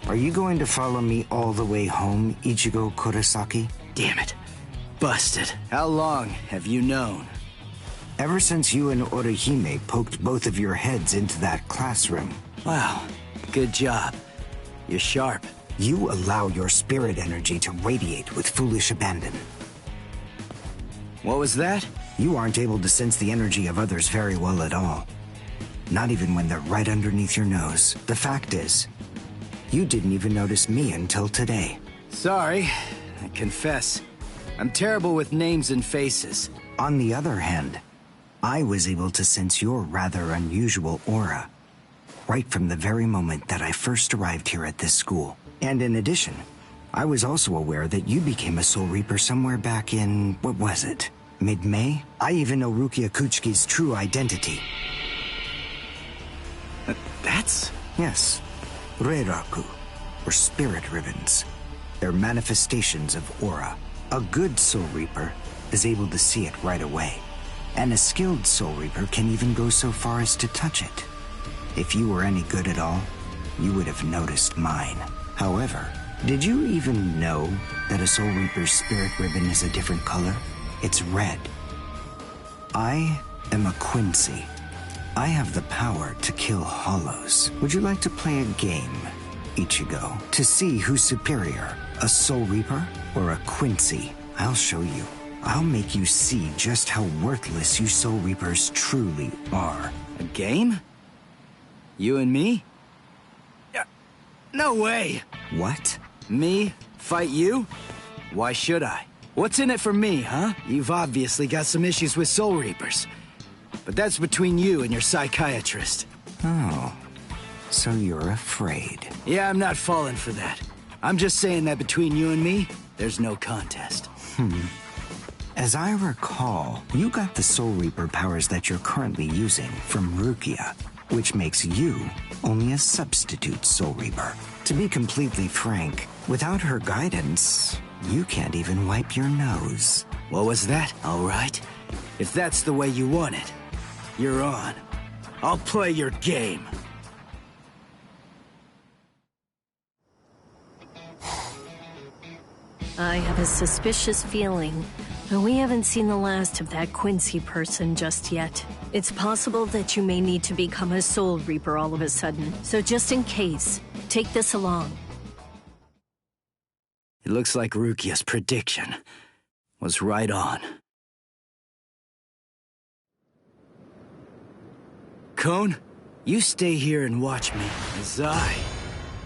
Are you going to follow me all the way home, Ichigo Kurosaki? Damn it. Busted. How long have you known? Ever since you and Orihime poked both of your heads into that classroom. Wow. Good job. You're sharp. You allow your spirit energy to radiate with foolish abandon. What was that? You aren't able to sense the energy of others very well at all. Not even when they're right underneath your nose. The fact is, you didn't even notice me until today. Sorry. I confess. I'm terrible with names and faces. On the other hand, I was able to sense your rather unusual aura, right from the very moment that I first arrived here at this school. And in addition, I was also aware that you became a Soul Reaper somewhere back in, what was it, mid-May? I even know Rukia Kuchiki's true identity. That's... Yes, Reiraku, or spirit ribbons. They're manifestations of aura. A good Soul Reaper is able to see it right away. And a skilled Soul Reaper can even go so far as to touch it. If you were any good at all, you would have noticed mine. However, did you even know that a Soul Reaper's spirit ribbon is a different color? It's red. I am a Quincy. I have the power to kill hollows. Would you like to play a game, Ichigo, to see who's superior, a Soul Reaper or a Quincy? I'll show you. I'll make you see just how worthless you Soul Reapers truly are. A game? You and me? No way! What? Me? Fight you? Why should I? What's in it for me, huh? You've obviously got some issues with Soul Reapers. But that's between you and your psychiatrist. Oh, so you're afraid. Yeah, I'm not falling for that. I'm just saying that between you and me, there's no contest. As I recall, you got the Soul Reaper powers that you're currently using from Rukia, which makes you only a substitute Soul Reaper. To be completely frank, without her guidance, you can't even wipe your nose. What was that? All right. If that's the way you want it, you're on. I'll play your game. I have a suspicious feeling But we haven't seen the last of that Quincy person just yet. It's possible that you may need to become a Soul Reaper all of a sudden, so just in case, take this along. It looks like Rukia's prediction was right on. Cone, you stay here and watch me as I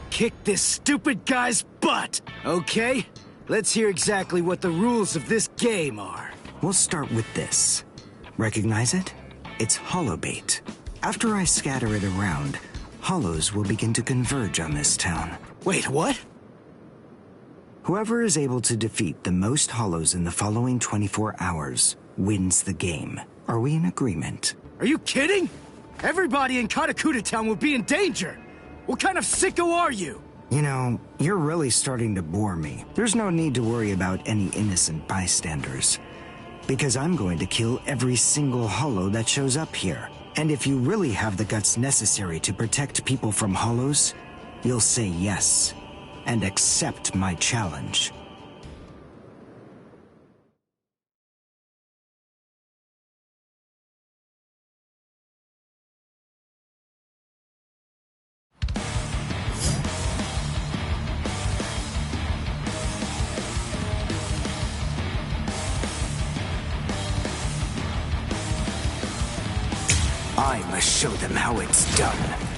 kick this stupid guy's butt, okay? Let's hear exactly what the rules of this game are. We'll start with this. Recognize it? It's holobait. After I scatter it around, hollows will begin to converge on this town. Wait, what? Whoever is able to defeat the most hollows in the following 24 hours wins the game. Are we in agreement? Are you kidding? Everybody in Katakuta Town will be in danger. What kind of sicko are you? You know, you're really starting to bore me. There's no need to worry about any innocent bystanders. Because I'm going to kill every single hollow that shows up here. And if you really have the guts necessary to protect people from hollows, you'll say yes. And accept my challenge. I must show them how it's done.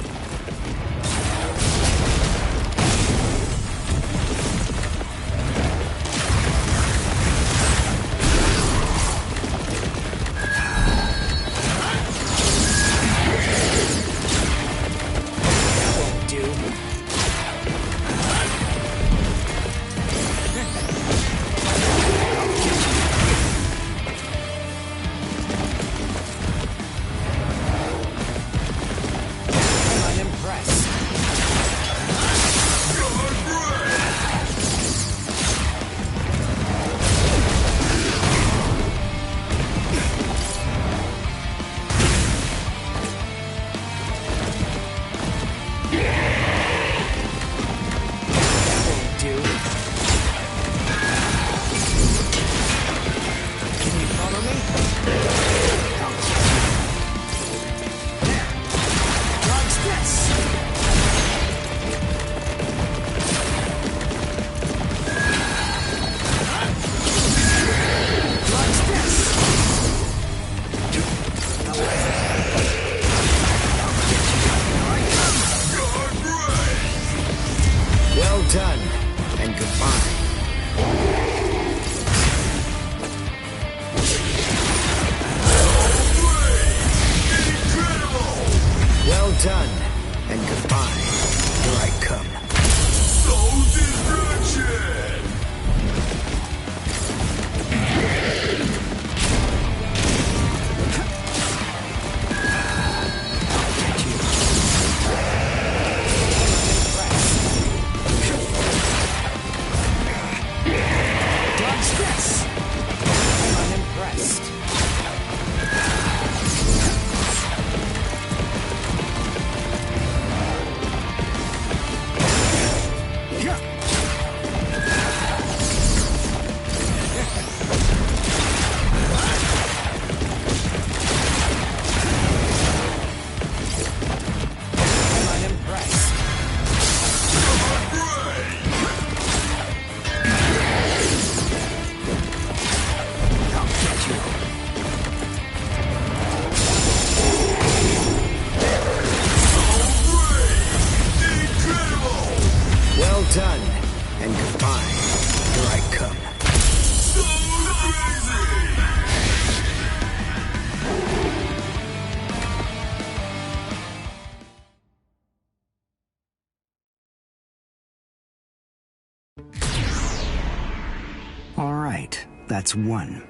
All right, that's one.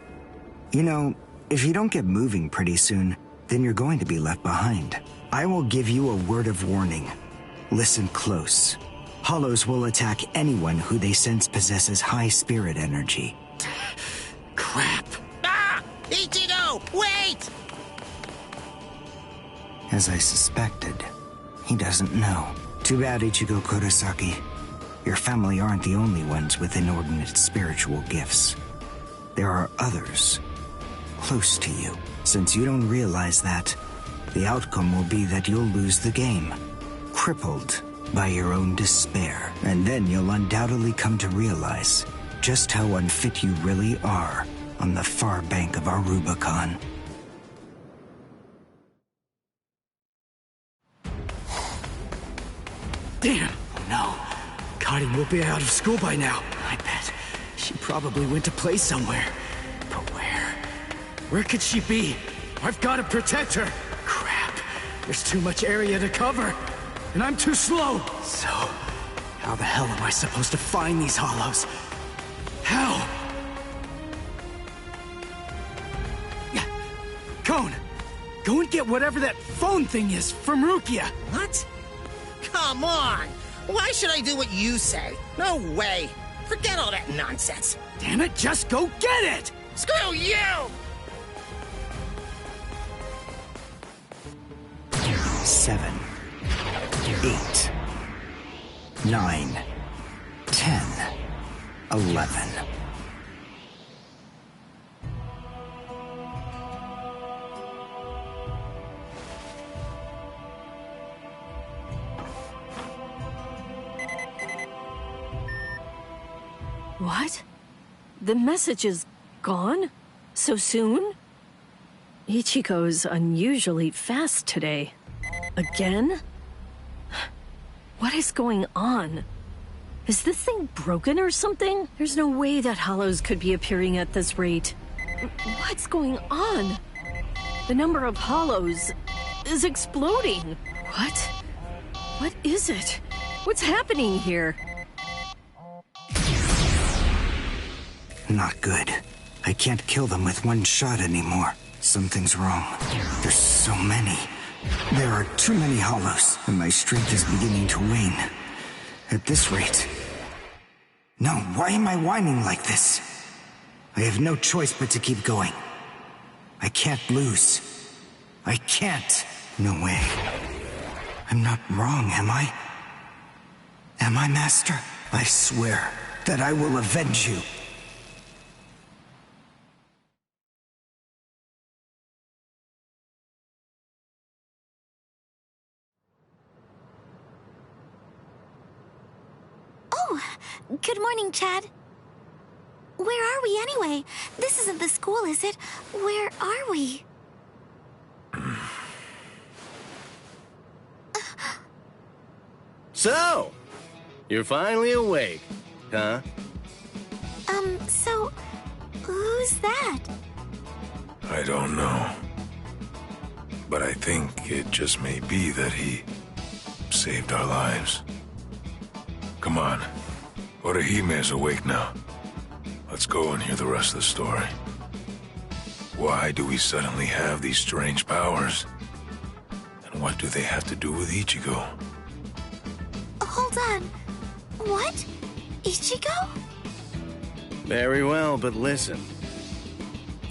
You know, if you don't get moving pretty soon, then you're going to be left behind. I will give you a word of warning. Listen close. Hollows will attack anyone who they sense possesses high spirit energy. Crap. Ah! Ichigo, wait! As I suspected, he doesn't know. Too bad, Ichigo Kurosaki. Your family aren't the only ones with inordinate spiritual gifts. there are others close to you. Since you don't realize that, the outcome will be that you'll lose the game, crippled by your own despair. And then you'll undoubtedly come to realize just how unfit you really are on the far bank of our Rubicon. Damn! Oh no. Karin will be out of school by now. I bet. She probably went to play somewhere. But where? Where could she be? I've got to protect her. Crap. There's too much area to cover. And I'm too slow. So, how the hell am I supposed to find these hollows? How? Yeah. Cone, go and get whatever that phone thing is from Rukia. What? Come on! Why should I do what you say? No way! Forget all that nonsense! Damn it, just go get it! Screw you! 7, 8, 9, 10, 11. What? The message is gone? So soon? Ichigo's unusually fast today. Again? What is going on? Is this thing broken or something? There's no way that hollows could be appearing at this rate. What's going on? The number of hollows is exploding. What? What is it? What's happening here? Not good. I can't kill them with one shot anymore. Something's wrong. There's so many. There are too many hollows, and my strength is beginning to wane. At this rate... No, why am I whining like this? I have no choice but to keep going. I can't lose. I can't. No way. I'm not wrong, am I? Am I, Master? I swear that I will avenge you. Good morning, Chad. Where are we anyway? This isn't the school, is it? Where are we? So, you're finally awake, huh? So, who's that? I don't know. But I think it just may be that he saved our lives. Come on. Orihime's awake now. Let's go and hear the rest of the story. Why do we suddenly have these strange powers? And what do they have to do with Ichigo? Hold on. What? Ichigo? Very well, but listen.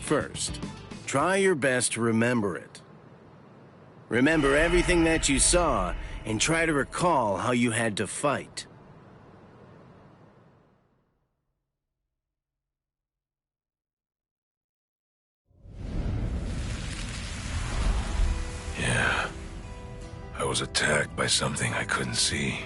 First, try your best to remember it. Remember everything that you saw, and try to recall how you had to fight. Yeah. I was attacked by something I couldn't see.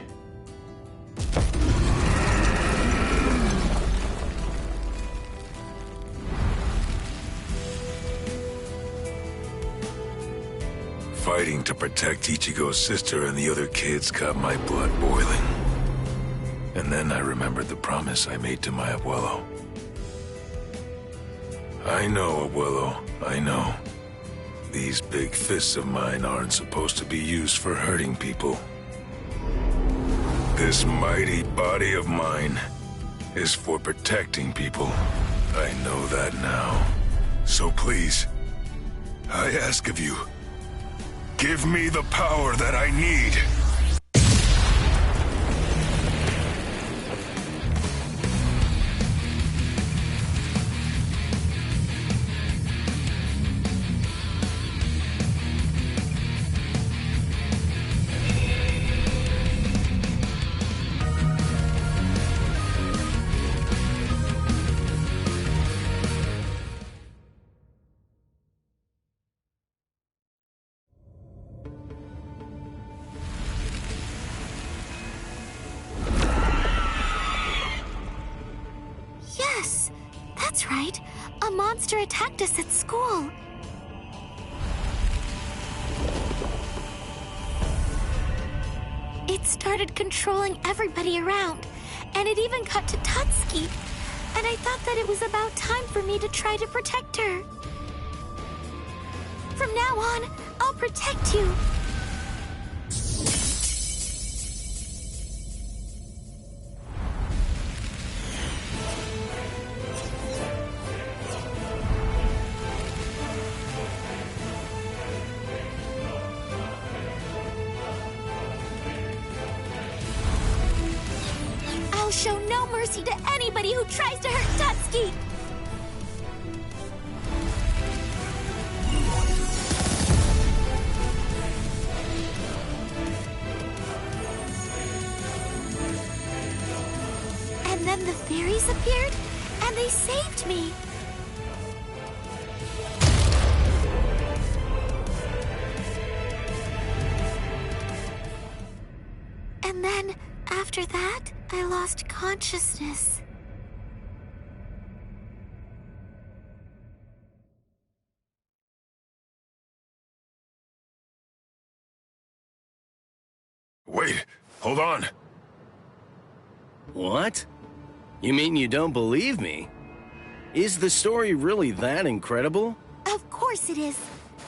Fighting to protect Ichigo's sister and the other kids got my blood boiling. And then I remembered the promise I made to my abuelo. I know, abuelo, I know. These big fists of mine aren't supposed to be used for hurting people. This mighty body of mine is for protecting people. I know that now. So please, I ask of you, give me the power that I need. right. A monster attacked us at school. It started controlling everybody around, and it even got to Tatsuki. And I thought that it was about time for me to try to protect her. From now on, I'll protect you. I'll show no mercy to anybody who tries to hurt Tatsuki! And then the fairies appeared, and they saved me. And then, after that, I lost consciousness. Wait, hold on. What? You mean you don't believe me? Is the story really that incredible? Of course it is.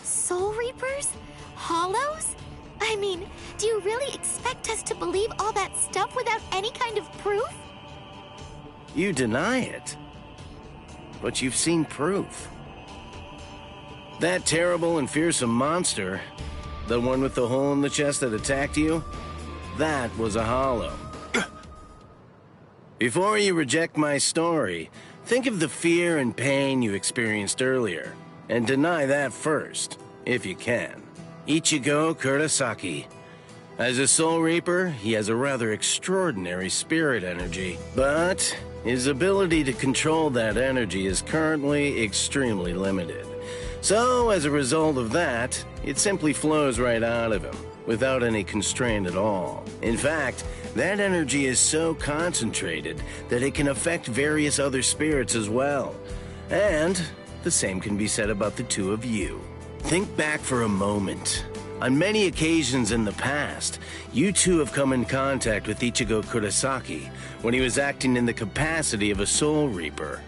Soul Reapers? Hollows? I mean, do you really expect us to believe all that stuff without any kind of proof? You deny it. But you've seen proof. That terrible and fearsome monster, the one with the hole in the chest that attacked you, that was a hollow. Before you reject my story, think of the fear and pain you experienced earlier, and deny that first, if you can. Ichigo Kurosaki. As a Soul Reaper, he has a rather extraordinary spirit energy, but his ability to control that energy is currently extremely limited. So, as a result of that, it simply flows right out of him, without any constraint at all. In fact, that energy is so concentrated that it can affect various other spirits as well. And the same can be said about the two of you. Think back for a moment. On many occasions in the past, you two have come in contact with Ichigo Kurosaki when he was acting in the capacity of a Soul Reaper.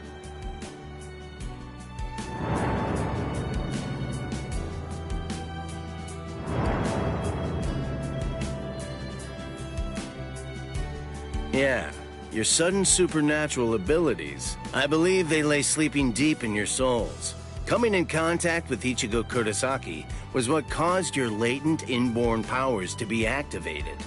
Yeah, your sudden supernatural abilities, I believe they lay sleeping deep in your souls. Coming in contact with Ichigo Kurosaki was what caused your latent inborn powers to be activated.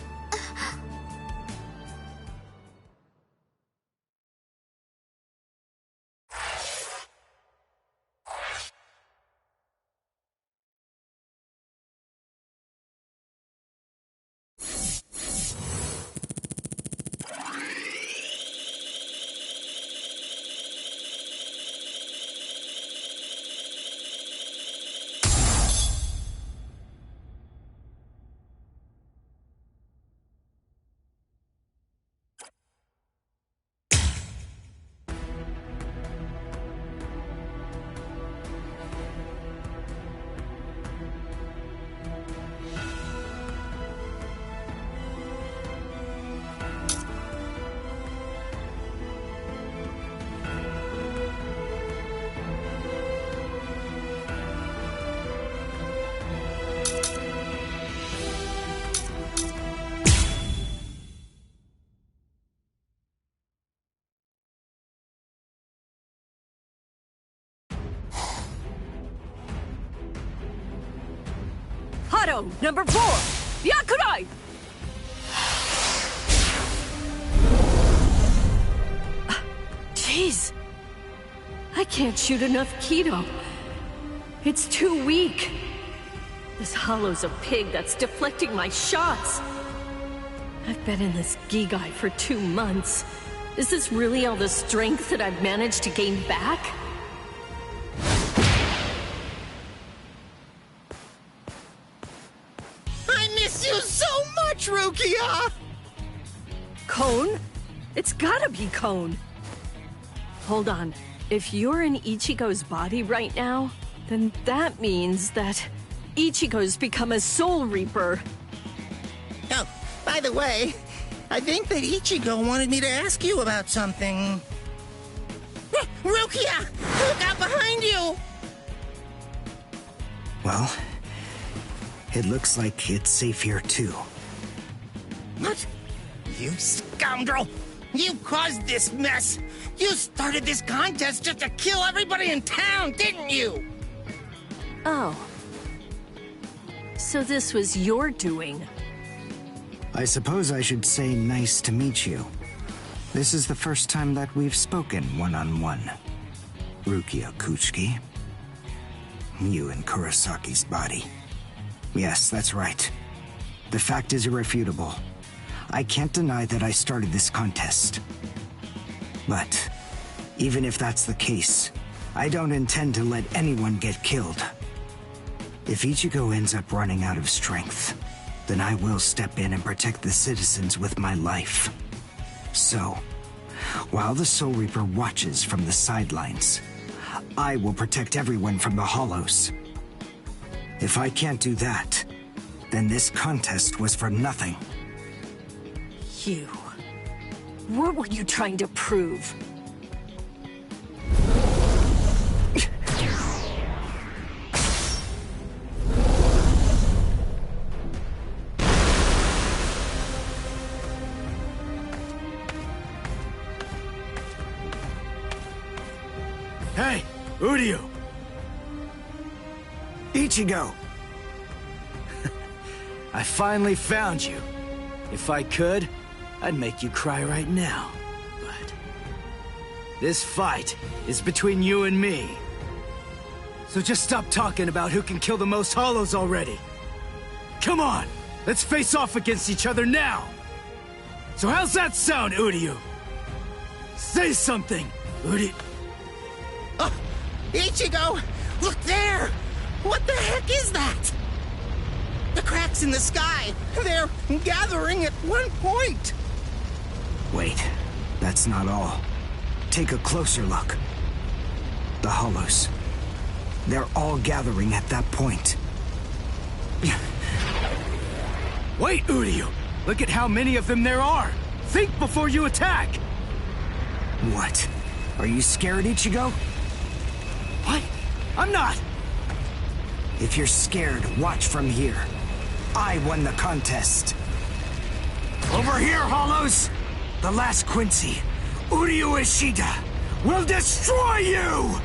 Hado, number 4! Yakurai! Jeez. I can't shoot enough Kido. It's too weak. This hollow's a pig that's deflecting my shots. I've been in this Gigai for 2 months. Is this really all the strength that I've managed to gain back? I miss you so much, Rukia! Cone? It's gotta be Cone. Hold on. If you're in Ichigo's body right now, then that means that Ichigo's become a Soul Reaper. Oh, by the way, I think that Ichigo wanted me to ask you about something. Rukia! Look out behind you! Well, it looks like it's safe here too. What? You scoundrel! You caused this mess! You started this contest just to kill everybody in town, didn't you? Oh. So this was your doing? I suppose I should say nice to meet you. This is the first time that we've spoken one-on-one. Rukia Kuchiki. You in Kurosaki's body. Yes, that's right. The fact is irrefutable. I can't deny that I started this contest. But, even if that's the case, I don't intend to let anyone get killed. If Ichigo ends up running out of strength, then I will step in and protect the citizens with my life. So, while the Soul Reaper watches from the sidelines, I will protect everyone from the Hollows. If I can't do that, then this contest was for nothing. You... What were you trying to prove? Hey, Uryu! Ichigo! I finally found you. If I could, I'd make you cry right now. But this fight is between you and me. So just stop talking about who can kill the most Hollows already. Come on, let's face off against each other now. So how's that sound, Uryu? Say something, Uryu. Oh, Ichigo! Look there! What the heck is that? The cracks in the sky! They're gathering at one point! Wait, that's not all. Take a closer look. The Hollows. They're all gathering at that point. Wait, Uryu! Look at how many of them there are! Think before you attack! What? Are you scared, Ichigo? What? I'm not! If you're scared, watch from here. I won the contest. Over here, Hollows! The last Quincy, Uryu Ishida, will destroy you!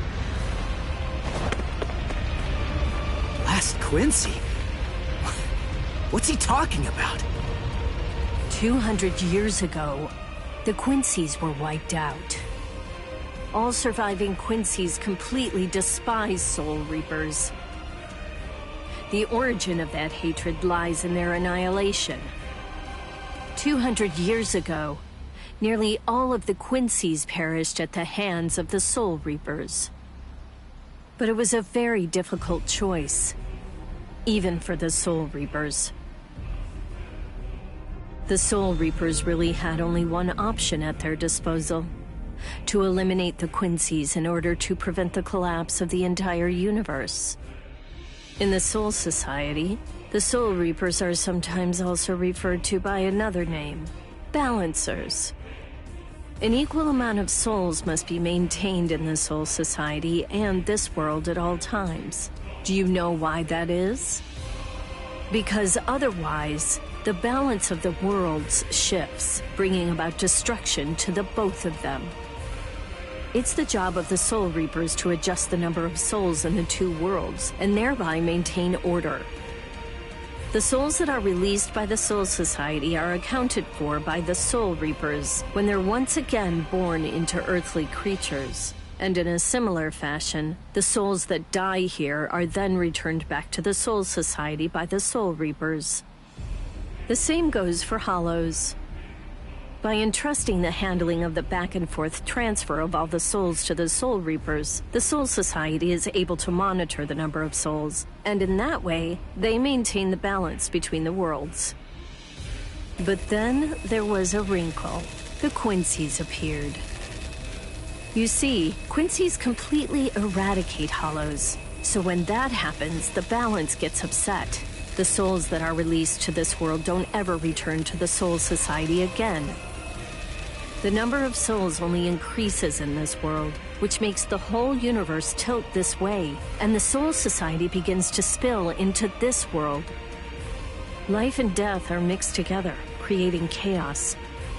Last Quincy? What's he talking about? 200 years ago, the Quincy's were wiped out. All surviving Quincy's completely despise Soul Reapers. The origin of that hatred lies in their annihilation. 200 years ago, nearly all of the Quincy's perished at the hands of the Soul Reapers. But it was a very difficult choice, even for the Soul Reapers. The Soul Reapers really had only one option at their disposal: to eliminate the Quincy's in order to prevent the collapse of the entire universe. In the Soul Society, the Soul Reapers are sometimes also referred to by another name: Balancers. An equal amount of souls must be maintained in the Soul Society and this world at all times. Do you know why that is? Because otherwise, the balance of the worlds shifts, bringing about destruction to the both of them. It's the job of the Soul Reapers to adjust the number of souls in the two worlds, and thereby maintain order. The souls that are released by the Soul Society are accounted for by the Soul Reapers when they're once again born into earthly creatures. And in a similar fashion, the souls that die here are then returned back to the Soul Society by the Soul Reapers. The same goes for Hollows. By entrusting the handling of the back-and-forth transfer of all the souls to the Soul Reapers, the Soul Society is able to monitor the number of souls, and in that way, they maintain the balance between the worlds. But then there was a wrinkle. The Quincy's appeared. You see, Quincy's completely eradicate hollows. So when that happens, the balance gets upset. The souls that are released to this world don't ever return to the Soul Society again. The number of souls only increases in this world, which makes the whole universe tilt this way, and the Soul Society begins to spill into this world. Life and death are mixed together, creating chaos.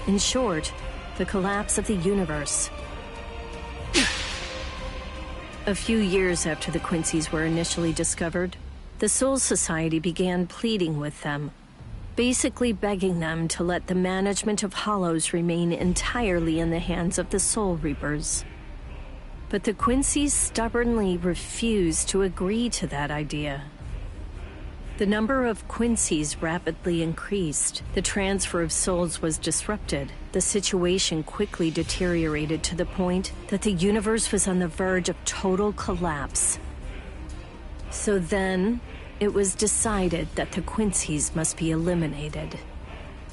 In short, the collapse of the universe. A few years after the Quincy's were initially discovered, the Soul Society began pleading with them, basically begging them to let the management of Hollows remain entirely in the hands of the Soul Reapers. But the Quincy's stubbornly refused to agree to that idea. The number of Quincy's rapidly increased. The transfer of souls was disrupted. The situation quickly deteriorated to the point that the universe was on the verge of total collapse. So then, it was decided that the Quincy's must be eliminated.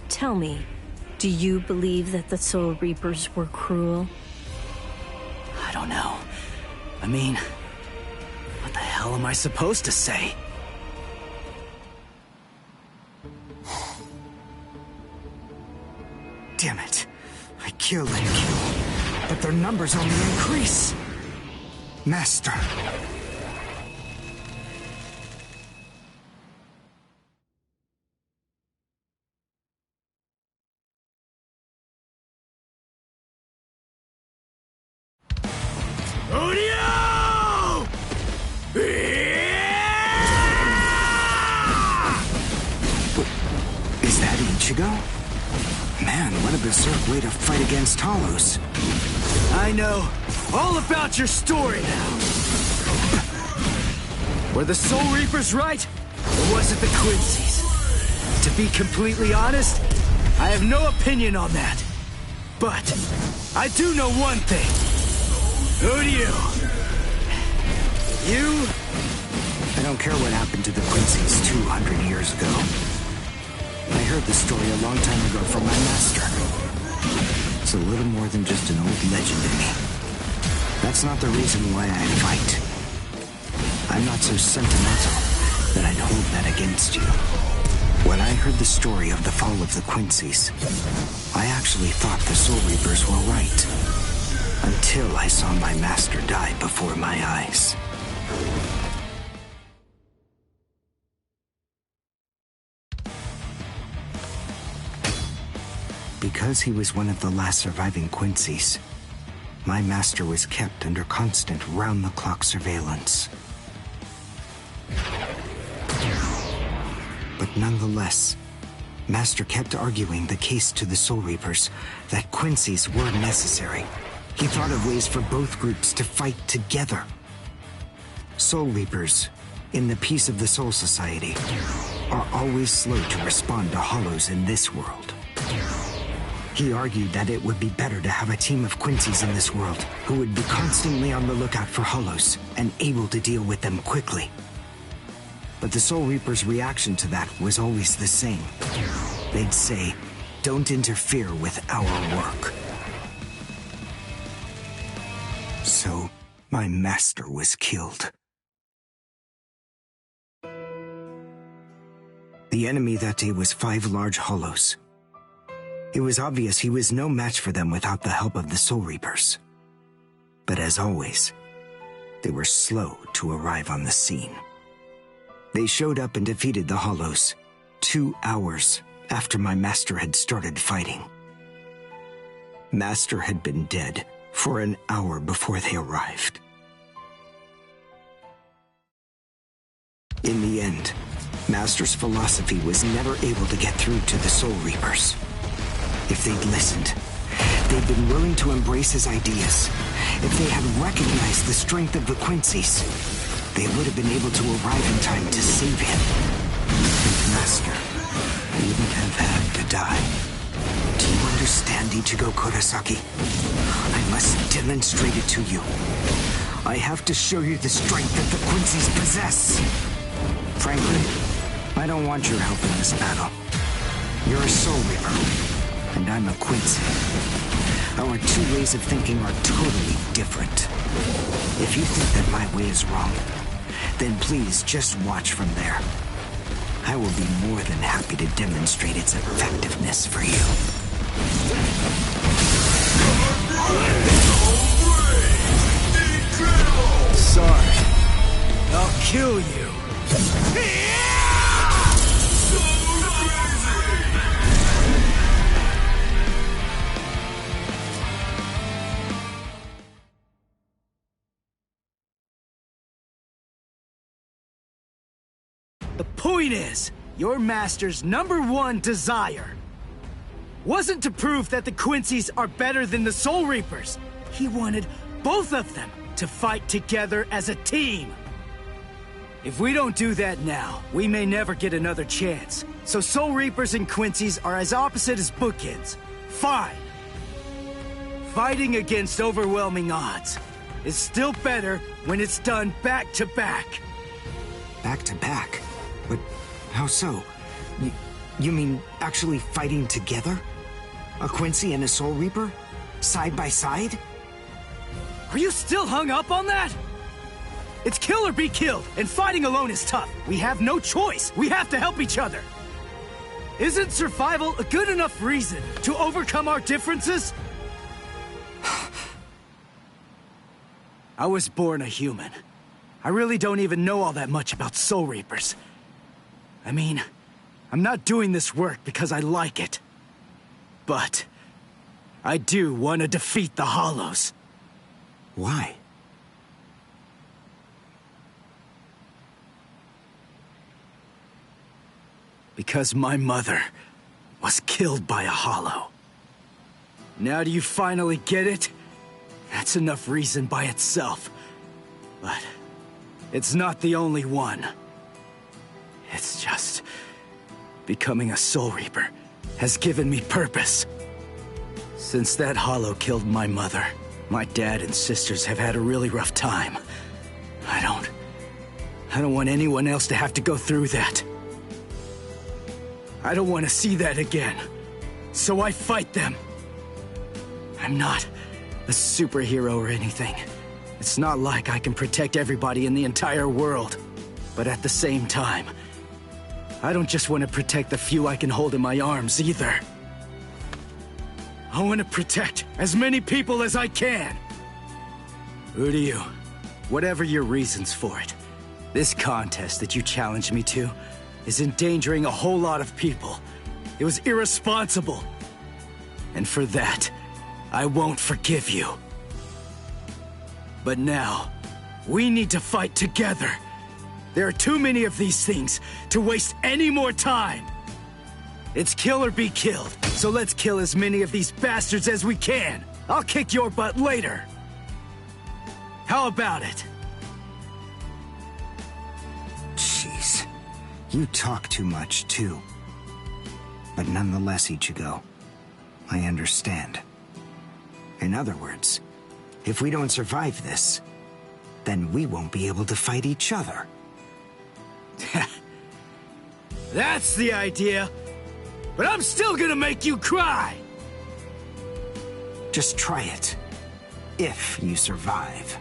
Tell me, do you believe that the Soul Reapers were cruel? I don't know. I mean, what the hell am I supposed to say? Damn it. I kill and kill, but their numbers only increase. Master. Odio! Is that Ichigo? Man, what a berserk way to fight against Hollows. I know all about your story now. Were the Soul Reapers right, or was it the Quincy's? To be completely honest, I have no opinion on that. But I do know one thing. Who do you? You? I don't care what happened to the Quincy's 200 years ago. I heard the story a long time ago from my master. It's a little more than just an old legend to me. That's not the reason why I fight. I'm not so sentimental that I'd hold that against you. When I heard the story of the fall of the Quincy's, I actually thought the Soul Reapers were right. Until I saw my master die before my eyes. Because he was one of the last surviving Quincy's, my master was kept under constant round-the-clock surveillance. But nonetheless, Master kept arguing the case to the Soul Reapers that Quincy's were necessary. He thought of ways for both groups to fight together. Soul Reapers, in the peace of the Soul Society, are always slow to respond to Hollows in this world. He argued that it would be better to have a team of Quincy's in this world who would be constantly on the lookout for Hollows and able to deal with them quickly. But the Soul Reapers' reaction to that was always the same. They'd say, "Don't interfere with our work." So, my master was killed. The enemy that day was 5 large Hollows. It was obvious he was no match for them without the help of the Soul Reapers. But as always, they were slow to arrive on the scene. They showed up and defeated the Hollows 2 hours after my master had started fighting. Master had been dead for an hour before they arrived. In the end, Master's philosophy was never able to get through to the Soul Reapers. If they'd listened, they'd been willing to embrace his ideas. If they had recognized the strength of the Quincy's, they would have been able to arrive in time to save him. And Master wouldn't have had to die. Do you understand, Ichigo Kurosaki? I must demonstrate it to you. I have to show you the strength that the Quincy's possess. Frankly, I don't want your help in this battle. You're a Soul Reaper, and I'm a Quincy. Our two ways of thinking are totally different. If you think that my way is wrong, then please just watch from there. I will be more than happy to demonstrate its effectiveness for you. Sorry. I'll kill you. The point is, your master's #1 desire wasn't to prove that the Quincy's are better than the Soul Reapers. He wanted both of them to fight together as a team. If we don't do that now, we may never get another chance. So Soul Reapers and Quincy's are as opposite as bookends. Fine. Fighting against overwhelming odds is still better when it's done back to back. Back to back? But how so? You mean actually fighting together? A Quincy and a Soul Reaper? Side by side? Are you still hung up on that? It's kill or be killed, and fighting alone is tough. We have no choice. We have to help each other. Isn't survival a good enough reason to overcome our differences? I was born a human. I really don't even know all that much about Soul Reapers. I mean, I'm not doing this work because I like it. But I do want to defeat the Hollows. Why? Because my mother was killed by a Hollow. Now do you finally get it? That's enough reason by itself. But it's not the only one. It's just... becoming a Soul Reaper has given me purpose. Since that Hollow killed my mother, my dad and sisters have had a really rough time. I don't want anyone else to have to go through that. I don't want to see that again. So I fight them. I'm not a superhero or anything. It's not like I can protect everybody in the entire world. But at the same time, I don't just want to protect the few I can hold in my arms either. I want to protect as many people as I can. Uryu, whatever your reasons for it, this contest that you challenged me to is endangering a whole lot of people. It was irresponsible. And for that, I won't forgive you. But now, we need to fight together. There are too many of these things to waste any more time. It's kill or be killed, so let's kill as many of these bastards as we can. I'll kick your butt later. How about it? Jeez. You talk too much, too. But nonetheless, Ichigo, I understand. In other words, if we don't survive this, then we won't be able to fight each other. That's the idea. But I'm still gonna make you cry! Just try it. If you survive.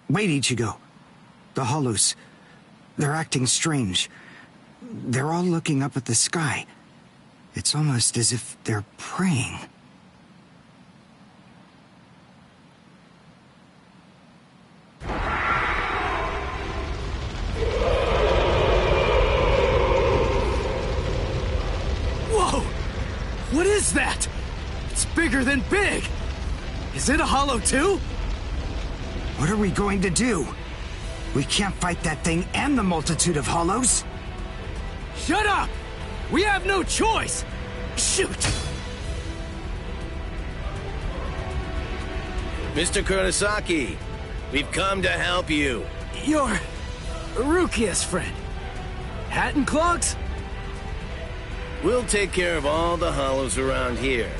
Wait, Ichigo. The Hollows. They're acting strange. They're all looking up at the sky. It's almost as if they're praying. Whoa! What is that? It's bigger than big! Is it a hollow too? What are we going to do? We can't fight that thing and the multitude of hollows. Shut up! We have no choice! Shoot! Mr. Kurosaki, we've come to help you. You're Rukia's friend. Hat and clogs? We'll take care of all the hollows around here.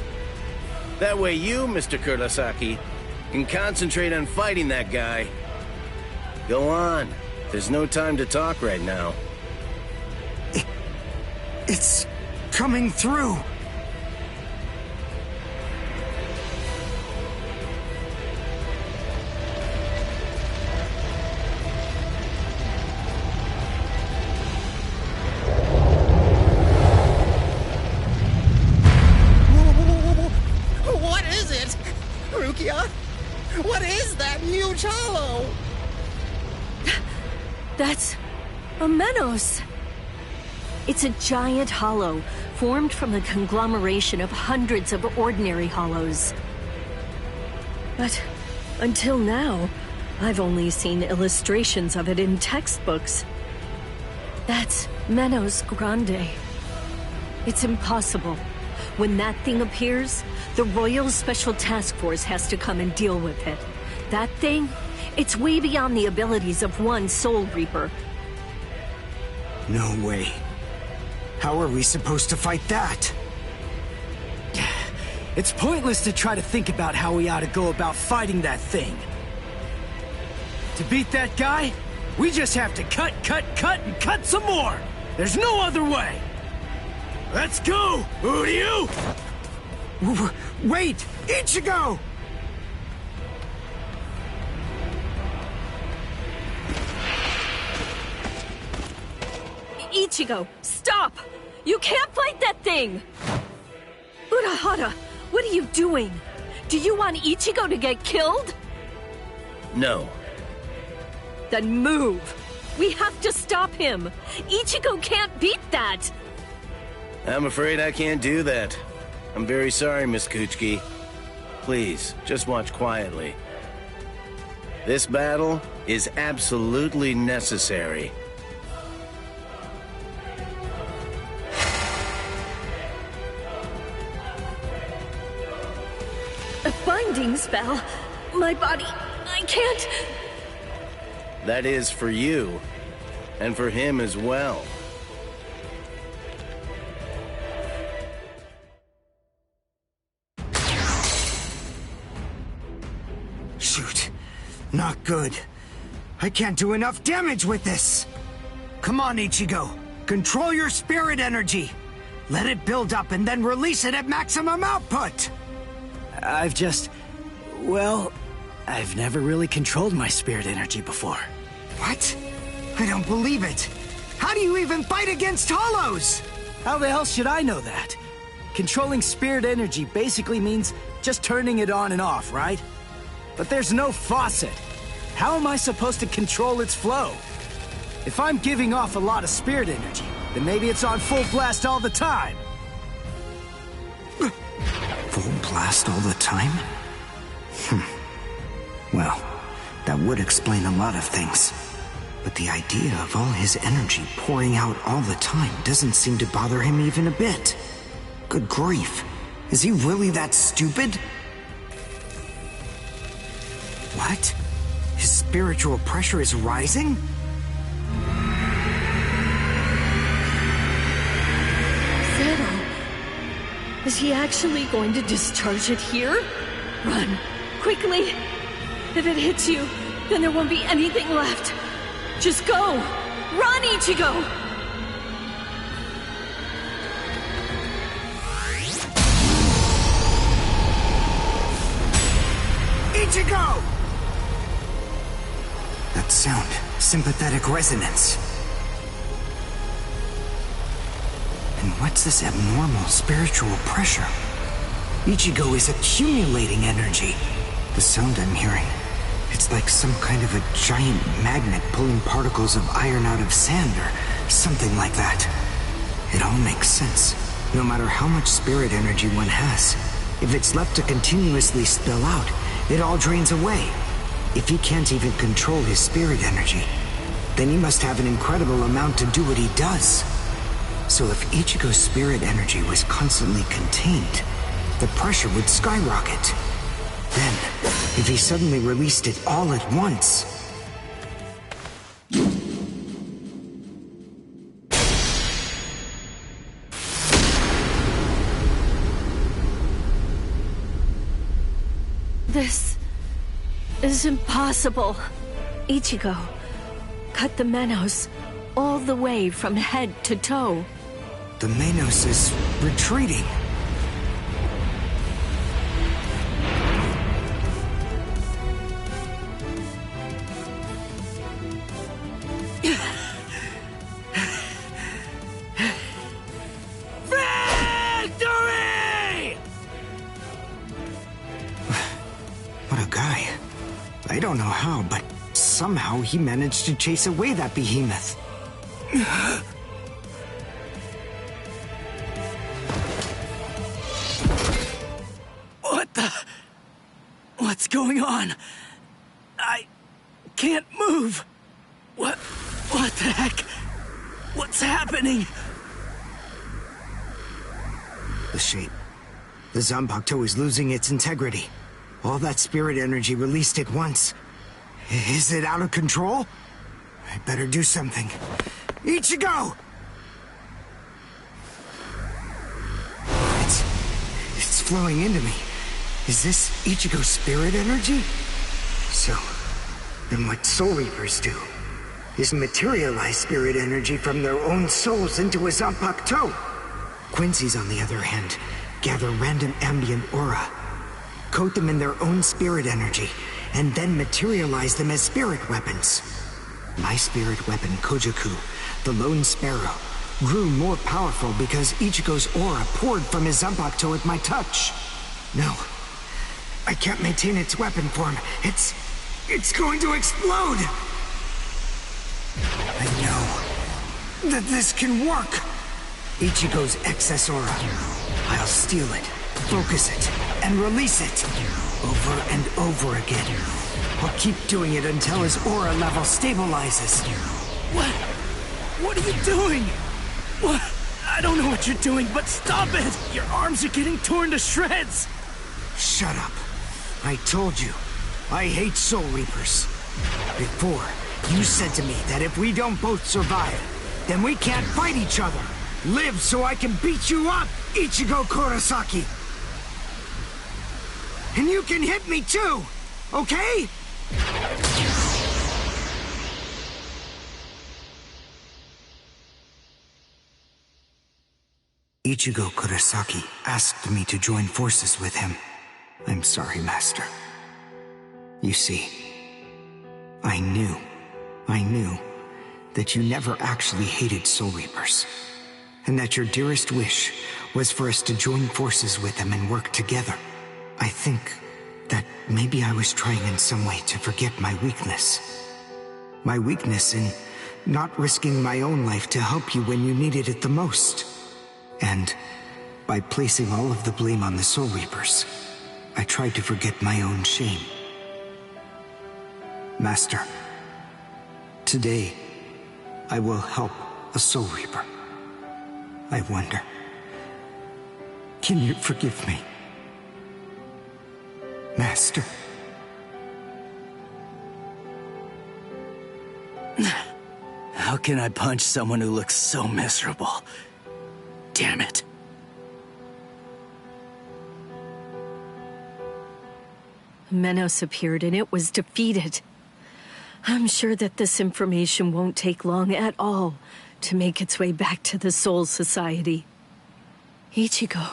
That way you, Mr. Kurosaki, can concentrate on fighting that guy. Go on. There's no time to talk right now. It's coming through. What is it? Rukia? What is that huge hollow? That's a Menos. It's a giant hollow formed from the conglomeration of hundreds of ordinary hollows. But until now, I've only seen illustrations of it in textbooks. That's Menos Grande. It's impossible. When that thing appears, the Royal Special Task Force has to come and deal with it. That thing, it's way beyond the abilities of one Soul Reaper. No way. How are we supposed to fight that? It's pointless to try to think about how we ought to go about fighting that thing. To beat that guy, we just have to cut, and cut some more! There's no other way! Let's go, Uryu! Wait! Ichigo! Ichigo, stop! You can't fight that thing! Urahara, what are you doing? Do you want Ichigo to get killed? No. Then move! We have to stop him! Ichigo can't beat that! I'm afraid I can't do that. I'm very sorry, Miss Kuchiki. Please, just watch quietly. This battle is absolutely necessary. A binding spell? My body... I can't... That is for you, and for him as well. Shoot. Not good. I can't do enough damage with this. Come on, Ichigo. Control your spirit energy. Let it build up and then release it at maximum output. Well, I've never really controlled my spirit energy before. What? I don't believe it. How do you even fight against hollows? How the hell should I know that? Controlling spirit energy basically means just turning it on and off, right? But there's no faucet. How am I supposed to control its flow? If I'm giving off a lot of spirit energy, then maybe it's on full blast all the time. Full blast all the time? Well, that would explain a lot of things. But the idea of all his energy pouring out all the time doesn't seem to bother him even a bit. Good grief. Is he really that stupid? What? His spiritual pressure is rising? Zero. Is he actually going to discharge it here? Run. Quickly. If it hits you, then there won't be anything left. Just go! Run, Ichigo! Ichigo! That sound, sympathetic resonance. And what's this abnormal spiritual pressure? Ichigo is accumulating energy. The sound I'm hearing, it's like some kind of a giant magnet pulling particles of iron out of sand or something like that. It all makes sense. No matter how much spirit energy one has, if it's left to continuously spill out, it all drains away. If he can't even control his spirit energy, then he must have an incredible amount to do what he does. So if Ichigo's spirit energy was constantly contained, the pressure would skyrocket. Then, if he suddenly released it all at once... This is impossible. Ichigo cut the Menos all the way from head to toe. The Menos is retreating. Victory! What a guy. I don't know how, but somehow he managed to chase away that behemoth. What's going on? I can't move. What the heck? What's happening? The shape. The Zanpakuto is losing its integrity. All that spirit energy released at once. Is it out of control? I better do something. Ichigo! It's flowing into me. Is this Ichigo's spirit energy? So, then what Soul Reapers do is materialize spirit energy from their own souls into a Zanpakuto. Quincy's, on the other hand, gather random ambient aura, coat them in their own spirit energy, and then materialize them as spirit weapons. My spirit weapon, Kojaku, the Lone Sparrow, grew more powerful because Ichigo's aura poured from his Zanpakuto at my touch. No, I can't maintain its weapon form. It's going to explode! I know that this can work! Ichigo's excess aura. I'll steal it, focus it, and release it. Over and over again. I'll keep doing it until his aura level stabilizes. What are you doing? What? I don't know what you're doing, but stop it! Your arms are getting torn to shreds! Shut up. I told you, I hate Soul Reapers. Before, you said to me that if we don't both survive, then we can't fight each other. Live so I can beat you up, Ichigo Kurosaki! And you can hit me too, okay? Ichigo Kurosaki asked me to join forces with him. I'm sorry, Master. You see, I knew that you never actually hated Soul Reapers, and that your dearest wish was for us to join forces with them and work together. I think that maybe I was trying in some way to forget my weakness. My weakness in not risking my own life to help you when you needed it the most. And by placing all of the blame on the Soul Reapers, I tried to forget my own shame. Master, today, I will help a Soul Reaper. I wonder, can you forgive me? Master? How can I punch someone who looks so miserable? Damn it. Menos appeared and it was defeated. I'm sure that this information won't take long at all to make its way back to the Soul Society. Ichigo.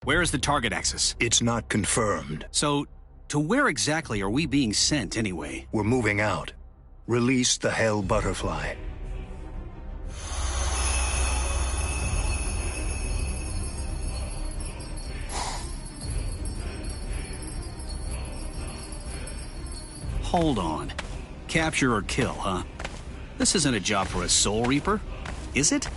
Where is the target axis? It's not confirmed. So, to where exactly are we being sent, anyway? We're moving out. Release the Hell Butterfly. Hold on. Capture or kill, huh? This isn't a job for a Soul Reaper, is it?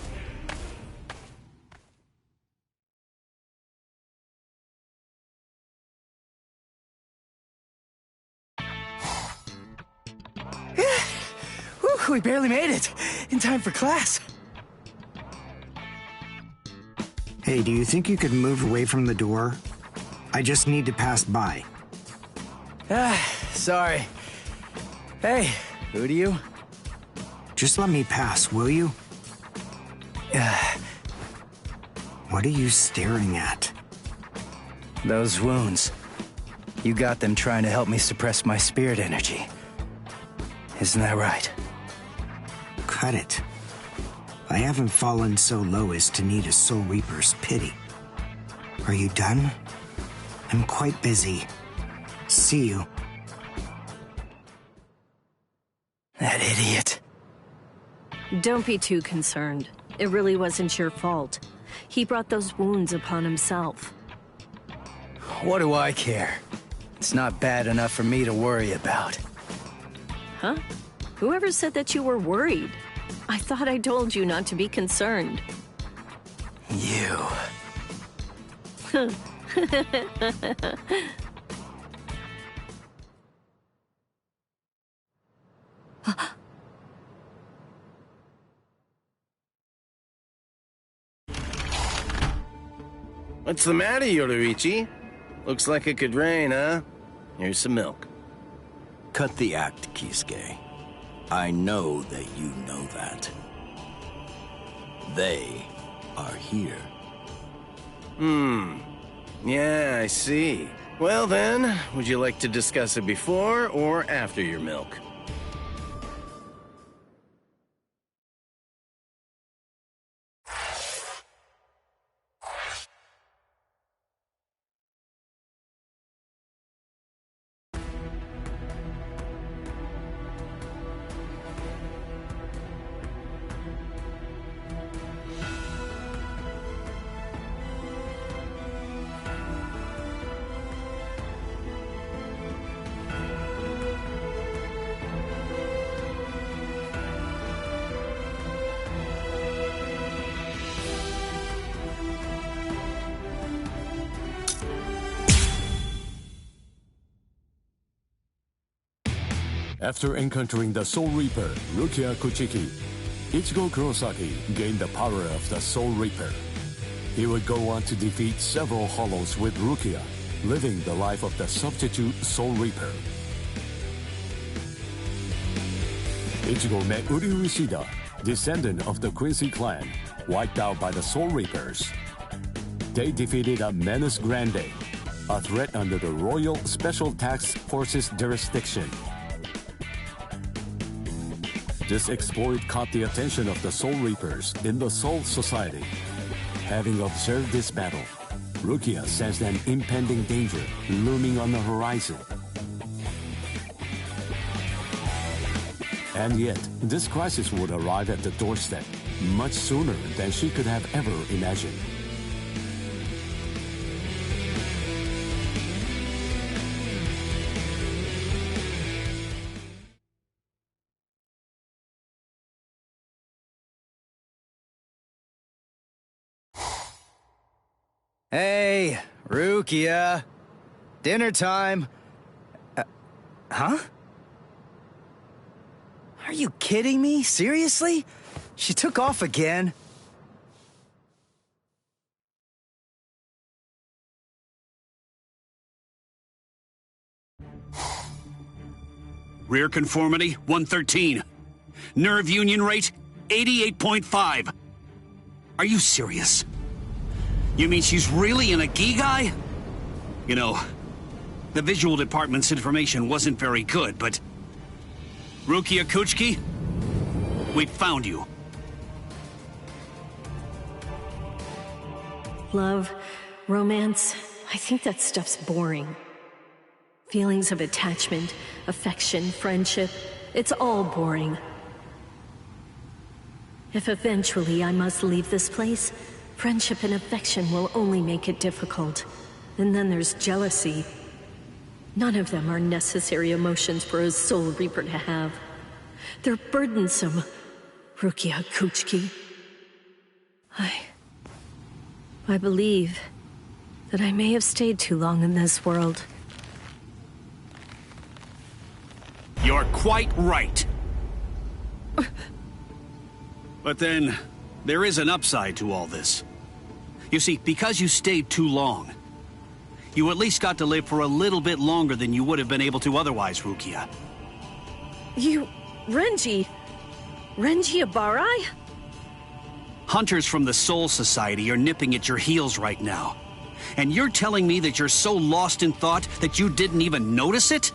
Whew, we barely made it. In time for class. Hey, do you think you could move away from the door? I just need to pass by. Sorry. Hey, who do you? Just let me pass, will you? What are you staring at? Those wounds. You got them trying to help me suppress my spirit energy. Isn't that right? Cut it. I haven't fallen so low as to need a Soul Reaper's pity. Are you done? I'm quite busy. See you. That idiot. Don't be too concerned. It really wasn't your fault. He brought those wounds upon himself. What do I care? It's not bad enough for me to worry about. Huh? Whoever said that you were worried? I thought I told you not to be concerned. You. What's the matter, Yoruichi? Looks like it could rain, huh? Here's some milk. Cut the act, Kisuke. I know that you know that. They are here. Yeah, I see. Well then, would you like to discuss it before or after your milk? After encountering the Soul Reaper, Rukia Kuchiki, Ichigo Kurosaki gained the power of the Soul Reaper. He would go on to defeat several Hollows with Rukia, living the life of the substitute Soul Reaper. Ichigo met Uryu Ishida, descendant of the Quincy clan, wiped out by the Soul Reapers. They defeated a Menace Grande, a threat under the Royal Special Task Force's jurisdiction. This exploit caught the attention of the Soul Reapers in the Soul Society. Having observed this battle, Rukia sensed an impending danger looming on the horizon. And yet, this crisis would arrive at the doorstep much sooner than she could have ever imagined. Hey, Rukia. Dinner time. Huh? Are you kidding me? Seriously? She took off again? Rear conformity, 113. Nerve union rate, 88.5. Are you serious? You mean she's really in a Gigai? You know, the visual department's information wasn't very good, but... Rukia Kuchiki, we found you. Love, Romance, I think that stuff's boring. Feelings of attachment, affection, friendship, it's all boring. If eventually I must leave this place, friendship and affection will only make it difficult. And then there's jealousy. None of them are necessary emotions for a Soul Reaper to have. They're burdensome, Rukia Kuchiki. I believe that I may have stayed too long in this world. You're quite right. But then, there is an upside to all this. You see, because you stayed too long, you at least got to live for a little bit longer than you would have been able to otherwise, Rukia. You... Renji Abarai? Hunters from the Soul Society are nipping at your heels right now. And you're telling me that you're so lost in thought that you didn't even notice it?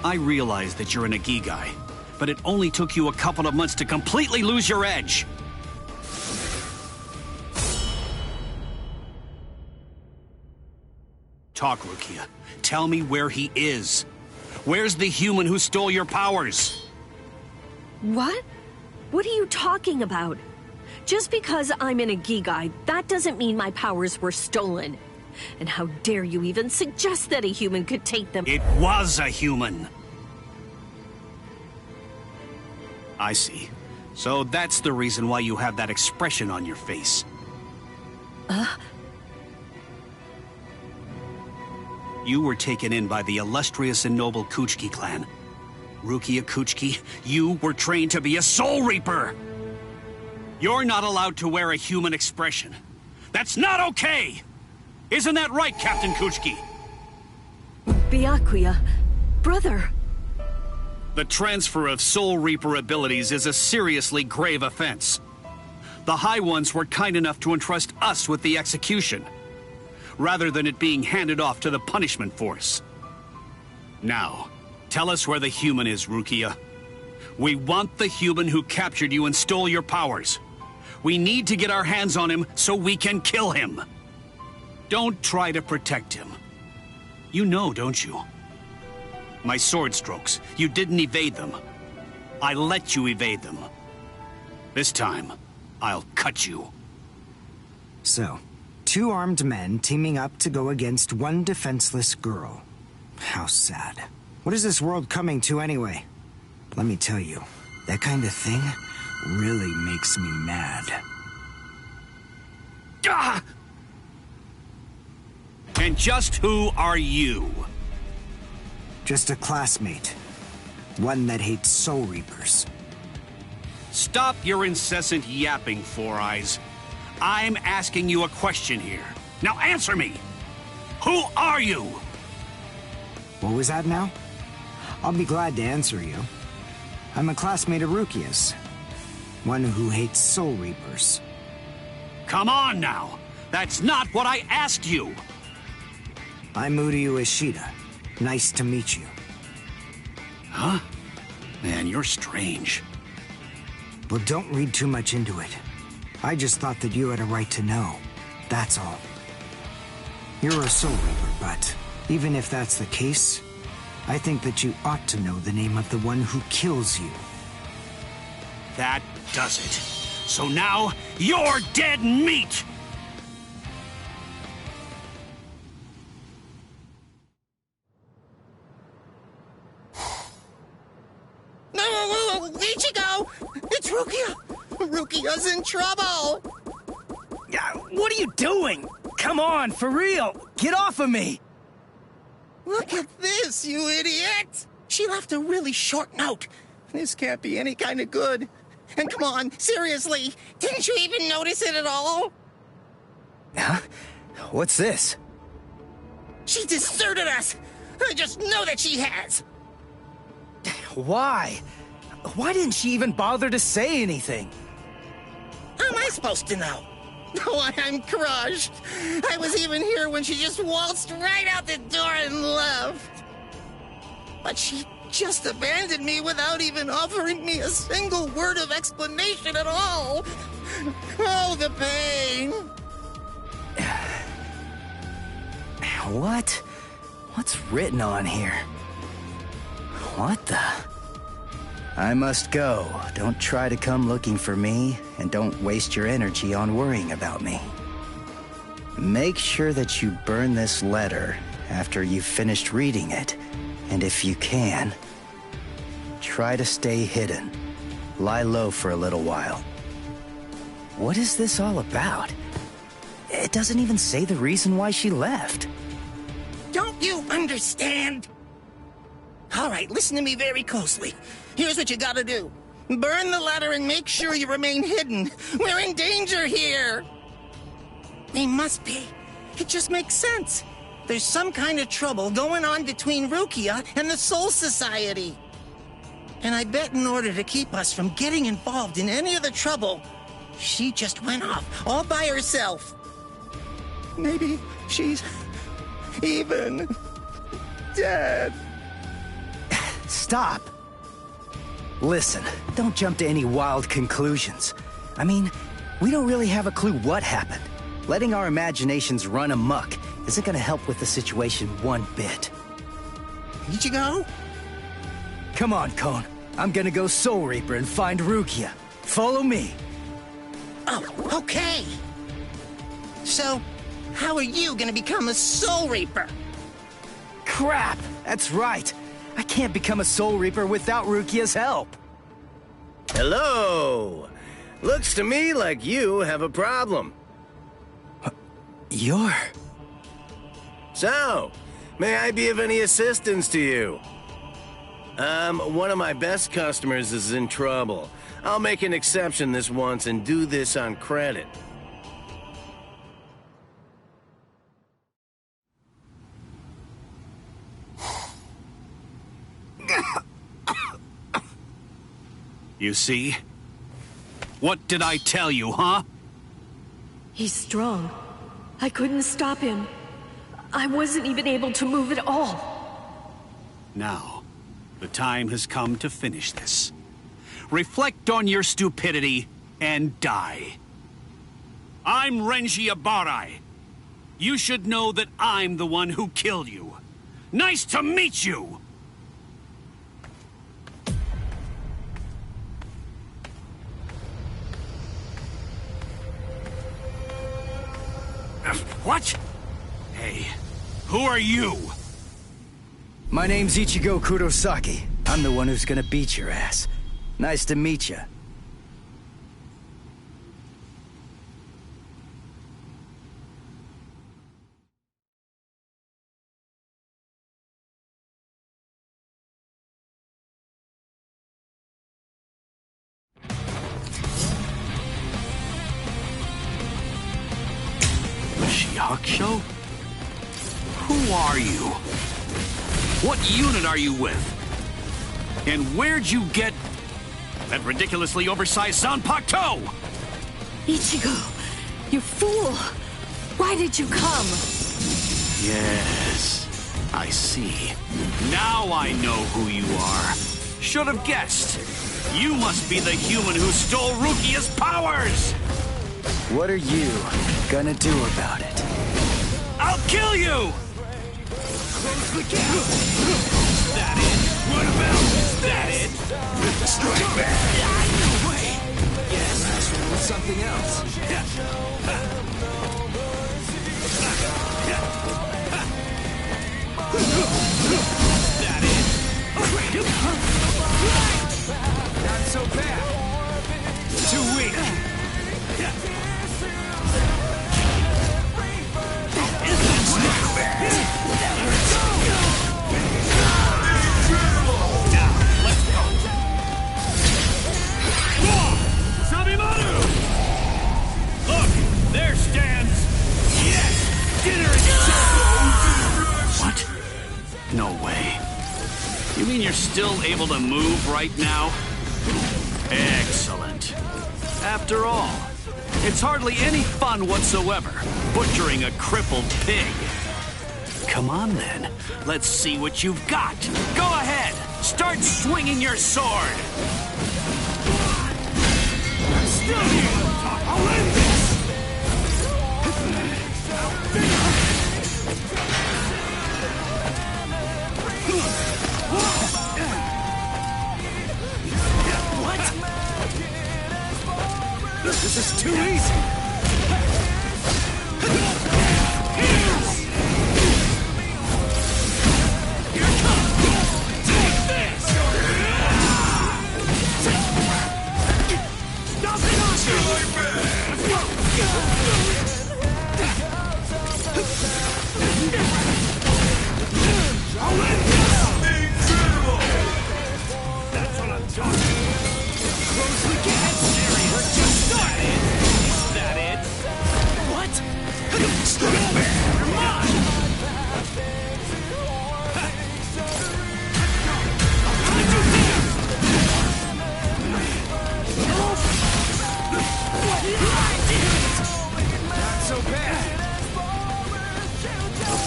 I realize that you're an Agigai, but it only took you a couple of months to completely lose your edge. Talk, Rukia. Tell me where he is. Where's the human who stole your powers? What? What are you talking about? Just because I'm an Agigai, that doesn't mean my powers were stolen. And how dare you even suggest that a human could take them? It was a human. I see. So that's the reason why you have that expression on your face. You were taken in by the illustrious and noble Kuchiki clan. Rukia Kuchiki, you were trained to be a Soul Reaper! You're not allowed to wear a human expression. That's not okay! Isn't that right, Captain Kuchiki? Byakuya, brother. The transfer of Soul Reaper abilities is a seriously grave offense. The High Ones were kind enough to entrust us with the execution, rather than it being handed off to the punishment force. Now, tell us where the human is, Rukia. We want the human who captured you and stole your powers. We need to get our hands on him so we can kill him. Don't try to protect him. You know, don't you? My sword strokes, you didn't evade them. I let you evade them. This time, I'll cut you. So, 2 armed men teaming up to go against 1 defenseless girl. How sad. What is this world coming to anyway? Let me tell you, that kind of thing really makes me mad. Ah! And just who are you? Just a classmate. One that hates Soul Reapers. Stop your incessant yapping, Four Eyes. I'm asking you a question here. Now answer me! Who are you? What was that now? I'll be glad to answer you. I'm a classmate of Rukia's. One who hates Soul Reapers. Come on now! That's not what I asked you! I'm Uryu Ishida. Nice to meet you. Huh? Man, you're strange. Well, don't read too much into it. I just thought that you had a right to know. That's all. You're a Soul Reaper, but even if that's the case, I think that you ought to know the name of the one who kills you. That does it. So now, you're dead meat! No, Ichigo! It's Rukia! Rukia's in trouble! What are you doing? Come on, for real! Get off of me! Look at this, you idiot! She left a really short note. This can't be any kind of good. And come on, seriously, didn't you even notice it at all? Huh? What's this? She deserted us! I just know that she has! Why? Why didn't she even bother to say anything? How am I supposed to know? Oh, I'm crushed. I was even here when she just waltzed right out the door and left. But she just abandoned me without even offering me a single word of explanation at all. Oh, the pain. What? What's written on here? What the? I must go. Don't try to come looking for me, and don't waste your energy on worrying about me. Make sure that you burn this letter after you've finished reading it, and if you can, try to stay hidden. Lie low for a little while. What is this all about? It doesn't even say the reason why she left. Don't you understand? All right, listen to me very closely. Here's what you gotta do. Burn the letter and make sure you remain hidden. We're in danger here. They must be. It just makes sense. There's some kind of trouble going on between Rukia and the Soul Society. And I bet in order to keep us from getting involved in any of the trouble, she just went off all by herself. Maybe she's even dead. Stop. Listen, don't jump to any wild conclusions. I mean, we don't really have a clue what happened. Letting our imaginations run amok isn't gonna help with the situation one bit. Ichigo? Come on, Kon. I'm gonna go Soul Reaper and find Rukia. Follow me. Oh, okay. So, how are you gonna become a Soul Reaper? Crap! That's right. I can't become a Soul Reaper without Rukia's help. Hello! Looks to me like you have a problem. You're... So, may I be of any assistance to you? One of my best customers is in trouble. I'll make an exception this once and do this on credit. You see? What did I tell you, huh? He's strong. I couldn't stop him. I wasn't even able to move at all. Now, the time has come to finish this. Reflect on your stupidity and die. I'm Renji Abarai. You should know that I'm the one who killed you. Nice to meet you! What? Hey, who are you? My name's Ichigo Kurosaki. I'm the one who's gonna beat your ass. Nice to meet ya. Shihakusho? Who are you? What unit are you with? And where'd you get that ridiculously oversized Zanpakuto? Ichigo, you fool! Why did you come? Yes, I see. Now I know who you are. Should have guessed. You must be the human who stole Rukia's powers! What are you gonna do about it? I'll kill you! Close the gap! Is that it? What about? Is that it? Strike back! No way! Yes, last one was something else. Is that it? Not so bad. Too weak. Look, there stands. Yes, dinner is served. What? No way. You mean you're still able to move right now? Excellent. After all, it's hardly any fun whatsoever, butchering a crippled pig. Come on then, let's see what you've got. Go ahead, start swinging your sword. I'm still here. I'll end this. This is too easy! That's what I'm talking about. Close we get. We're just started. Is that it? What? Come on! Not so bad.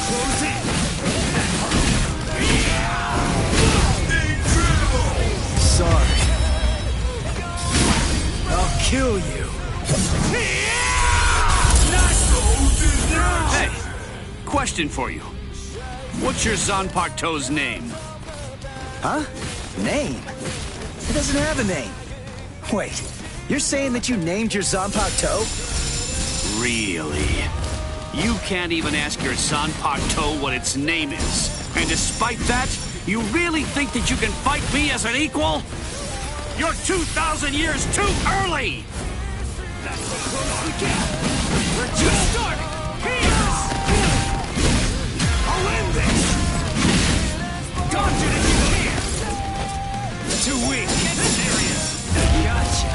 Close in. Sorry. I'll kill you. Hey, question for you. What's your Zanpakuto's name? Huh? Name? It doesn't have a name. Wait, you're saying that you named your Zanpakuto? Really? You can't even ask your Zanpakuto what its name is. And despite that, you really think that you can fight me as an equal? You're 2,000 years too early! That's how close we get. We're just starting. I'll end this. Dodge it if you can. Too weak. Get serious. Gotcha.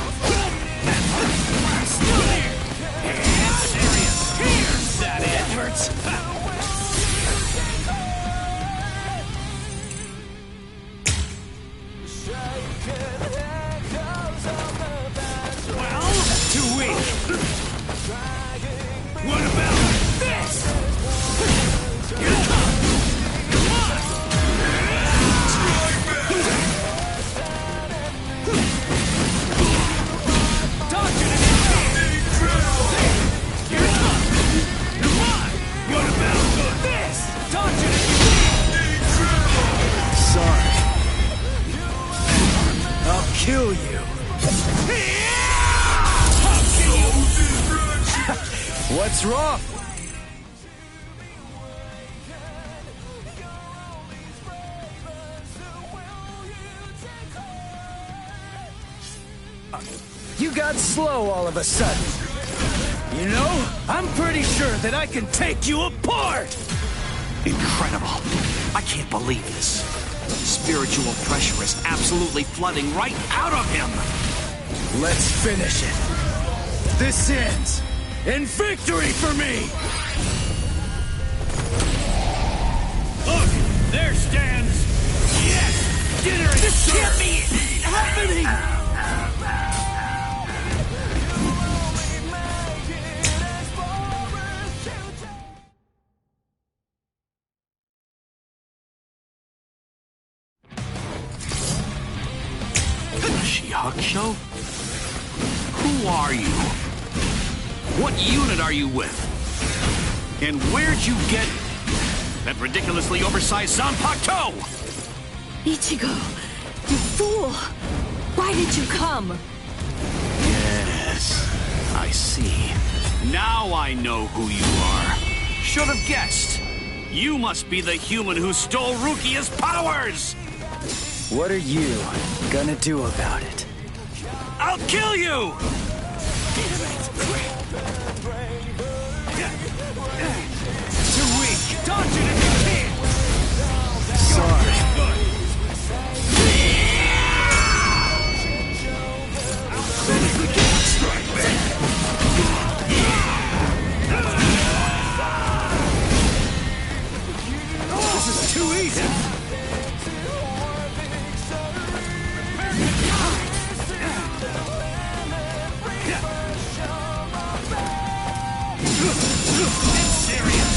Still there. Get serious. Is that it? Hurts. Well, too weak. What about this? Come on! Dodge it if you can! Come on! What about this? Dodge it if you can! Sorry. I'll kill you. What's wrong? You got slow all of a sudden. You know, I'm pretty sure that I can take you apart! Incredible. I can't believe this. Spiritual pressure is absolutely flooding right out of him. Let's finish it. This ends in victory for me! Look, there stands. Yes, dinner is This served. can't be happening! Shihakusho? Who are you? What unit are you with? And where'd you get that ridiculously oversized Zanpakuto? Ichigo, you fool! Why did you come? Yes, I see. Now I know who you are. Should have guessed. You must be the human who stole Rukia's powers! What are you gonna do about it? I'll kill you! Too weak. Dodge it if you can. Sorry. This is too easy. Get serious.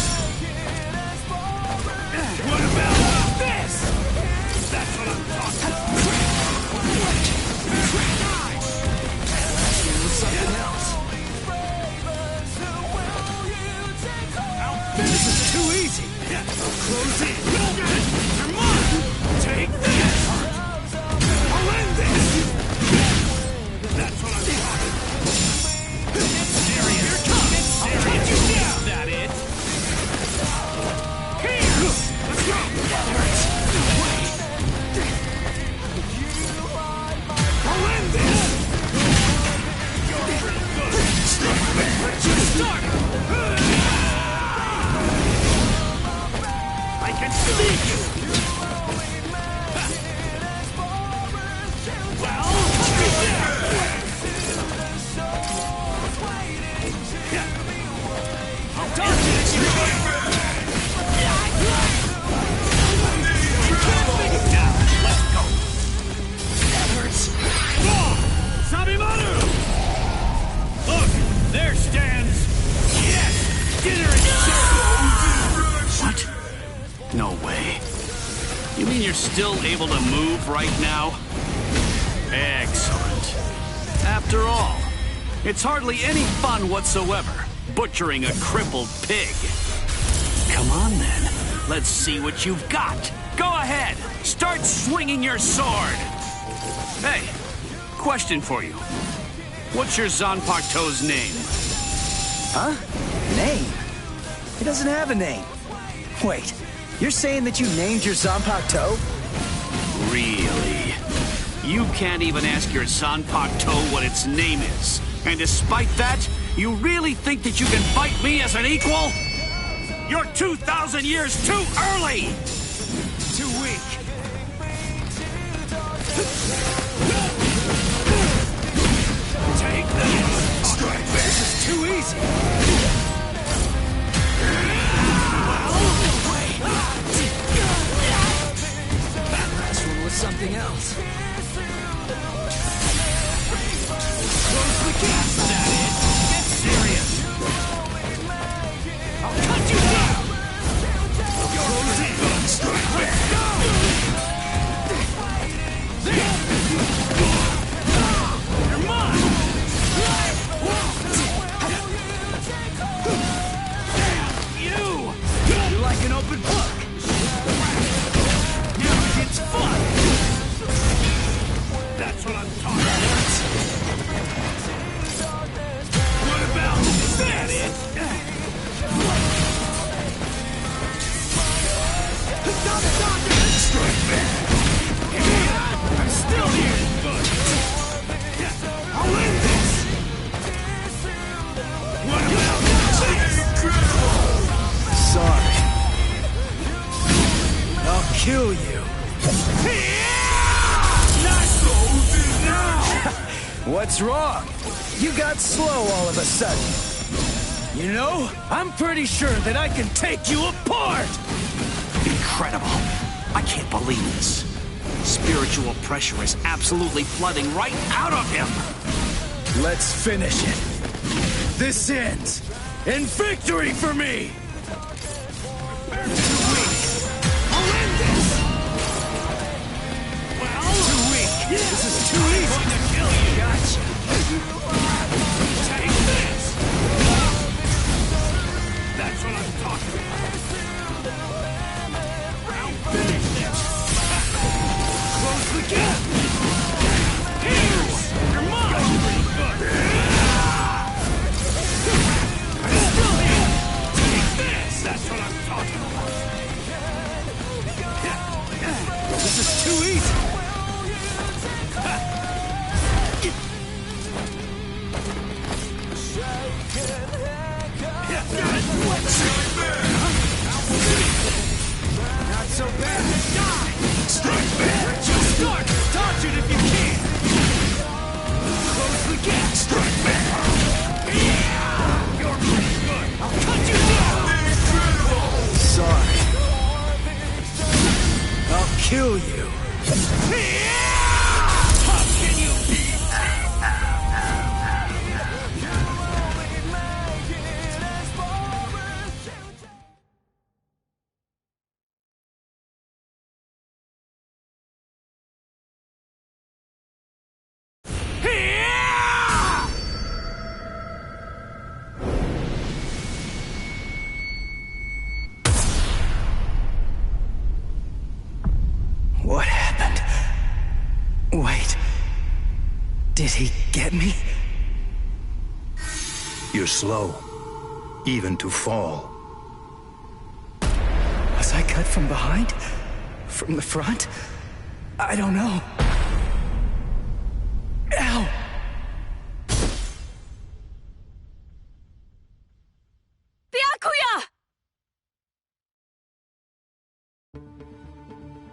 You mean you're still able to move right now? Excellent. After all, it's hardly any fun whatsoever, butchering a crippled pig. Come on then, let's see what you've got. Go ahead, start swinging your sword. Hey, question for you. What's your Zanpakuto's name? Huh? Name? He doesn't have a name. Wait, you're saying that you named your Zanpakuto? Really? You can't even ask your Zanpakuto what its name is. And despite that, you really think that you can fight me as an equal? You're 2,000 years too early! Too weak. Take this! This is too easy. That last one was something else. Close the gap! Is that it? Get serious! I'll cut you down! Close it! Strike back! You're mine! You're like an open book. Now it's fun. That's what I'm talking about. What about this? Strike back! I'm still here. Good. I'll win this. What about this? Sorry. I'll kill you. Not so now. What's wrong? You got slow all of a sudden. You know, I'm pretty sure that I can take you apart! Incredible. I can't believe this. Spiritual pressure is absolutely flooding right out of him. Let's finish it. This ends in victory for me! I'll end this. Well, too weak. This is too easy. I'm going to kill you. Gotcha. Take this. That's what I'm talking about. I'll finish this. Close the gap. You're mine. Pretty good. I'm still here. Take this. That's what I'm talking about. This is too easy. Not so bad. Die! Strike back! Just start! Dodge it if you can! Close the gap! Strike back! You're pretty good. I'll cut you down! Sorry. I'll kill you. How can you beat? What happened? Wait. Did he get me? You're slow, even to fall. Was I cut from behind? From the front? I don't know. Ow! Byakuya!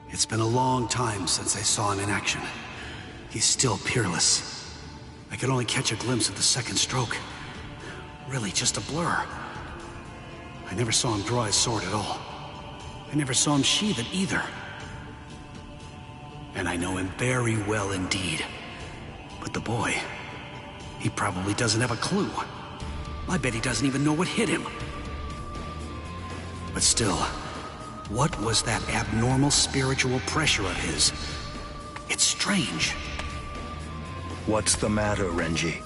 It's been a long time since I saw him in action. He's still peerless. I could only catch a glimpse of the second stroke. Really just a blur. I never saw him draw his sword at all. I never saw him sheathe it either. And I know him very well indeed. But the boy, he probably doesn't have a clue. I bet he doesn't even know what hit him. But still, What was that abnormal spiritual pressure of his? It's strange. What's the matter, Renji?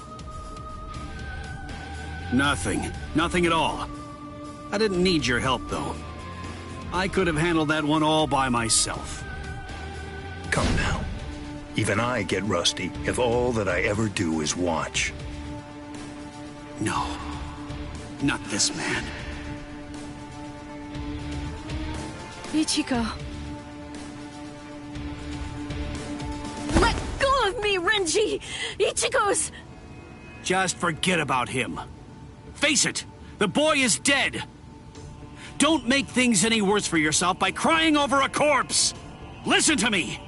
Nothing. Nothing at all. I didn't need your help, though. I could have handled that one all by myself. Come now. Even I get rusty if all that I ever do is watch. No. Not this man. Ichigo. Let go of me, Renji! Ichigo's... Just forget about him. Face it, the boy is dead. Don't make things any worse for yourself by crying over a corpse. Listen to me.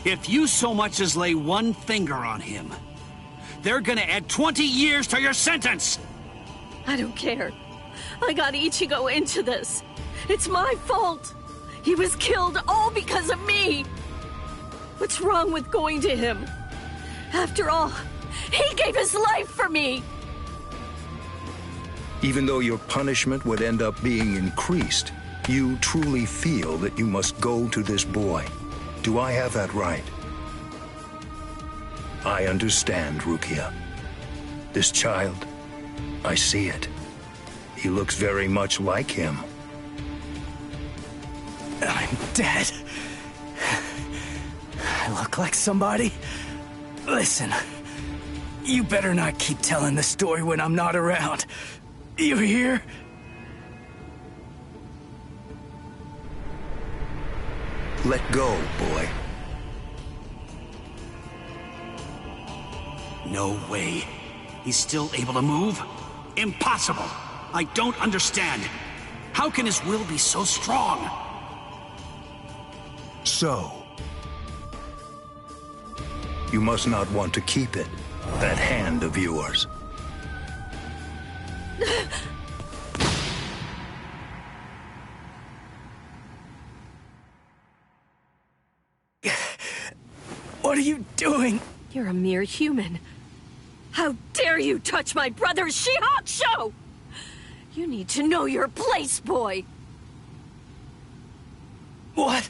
If you so much as lay one finger on him, they're gonna add 20 years to your sentence. I don't care. I got Ichigo into this. It's my fault. He was killed all because of me. What's wrong with going to him? After all, he gave his life for me. Even though your punishment would end up being increased, you truly feel that you must go to this boy. Do I have that right? I understand, Rukia. This child, I see it. He looks very much like him. I'm dead. I look like somebody? Listen, you better not keep telling the story when I'm not around. You hear? Let go, boy. No way. He's still able to move? Impossible. I don't understand. How can his will be so strong? So, you must not want to keep it, that hand of yours. What are you doing? You're a mere human. How dare you touch my brother Shihakusho! You need to know your place, boy. What?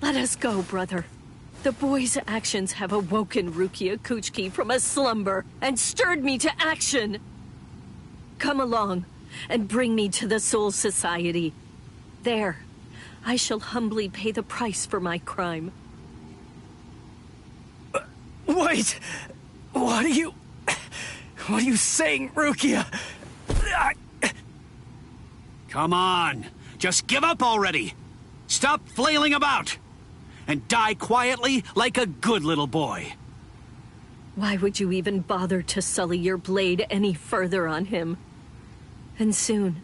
Let us go, brother. The boy's actions have awoken Rukia Kuchiki from a slumber and stirred me to action. Come along and bring me to the Soul Society. There, I shall humbly pay the price for my crime. Wait! What are you saying, Rukia? Come on, just give up already. Stop flailing about. And die quietly like a good little boy. Why would you even bother to sully your blade any further on him? And soon,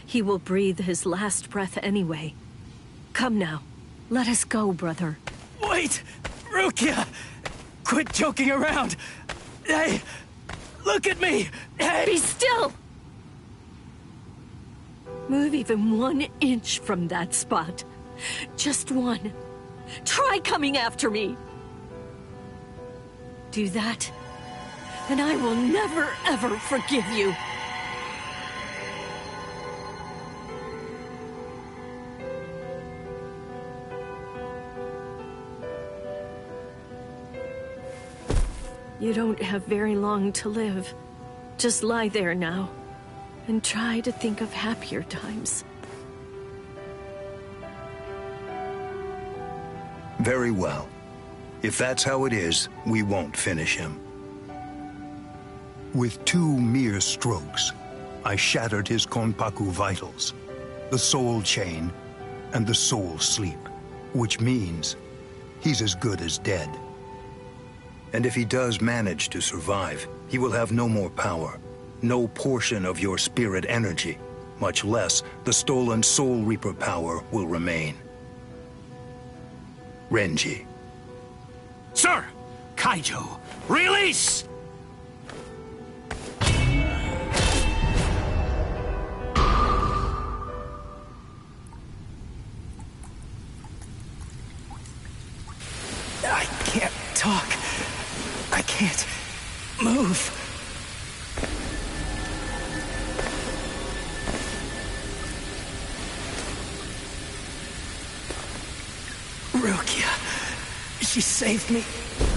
he will breathe his last breath anyway. Come now, let us go, brother. Wait! Rukia! Quit joking around! Hey! Look at me! Hey! Be still! Move even 1 inch from that spot. Just one. Try coming after me. Do that, and I will never, ever forgive you. You don't have very long to live. Just lie there now, and try to think of happier times. Very well. If that's how it is, we won't finish him. With 2 mere strokes, I shattered his Konpaku vitals, the soul chain, and the soul sleep, which means he's as good as dead. And if he does manage to survive, he will have no more power, no portion of your spirit energy, much less the stolen Soul Reaper power will remain. Renji. Sir! Kaijo, release! I can't talk. I can't move. Nakia. She saved me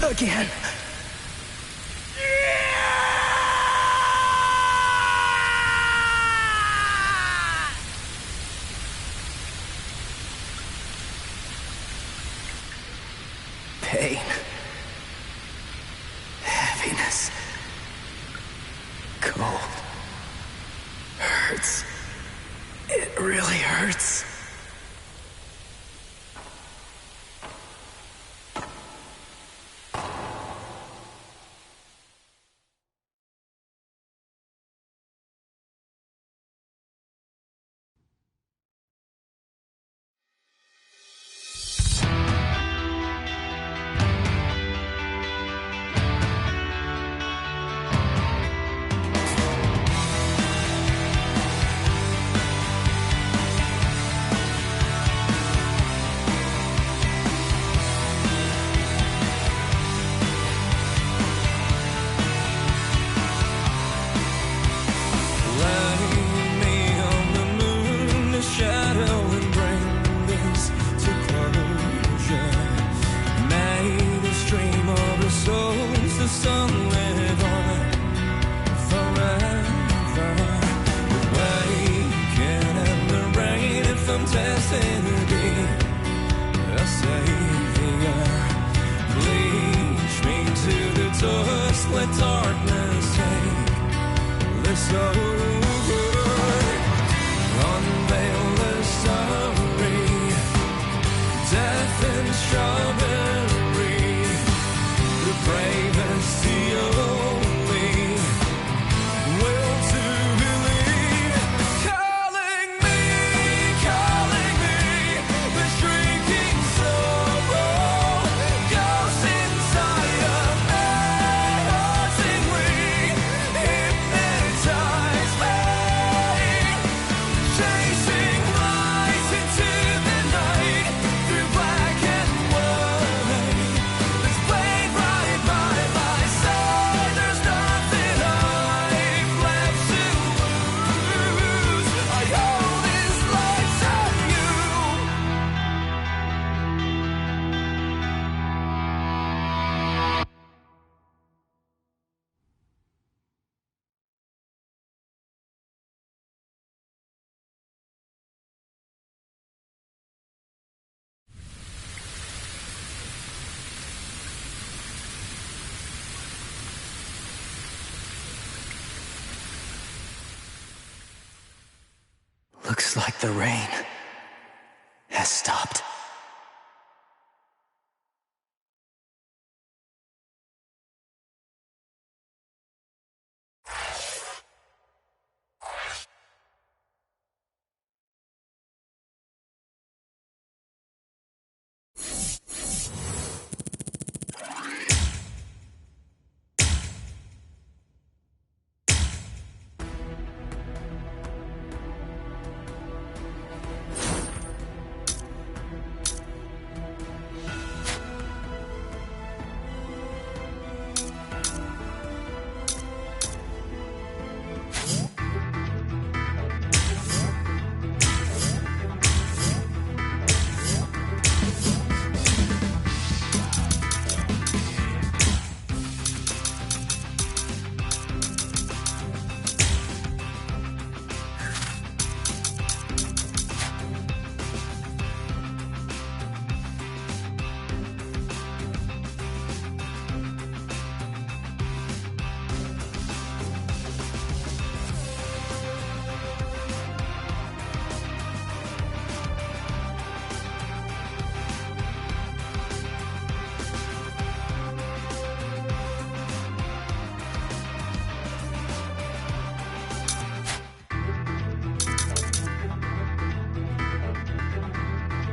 again. Pain. Heaviness. Cold. Hurts. It really hurts. Let darkness take this over. Unveil the story. Death and strawberry. The bravest, the only will to believe. Calling me, the shrieking sorrow. Ghosts inside of me. Looks like the rain has stopped.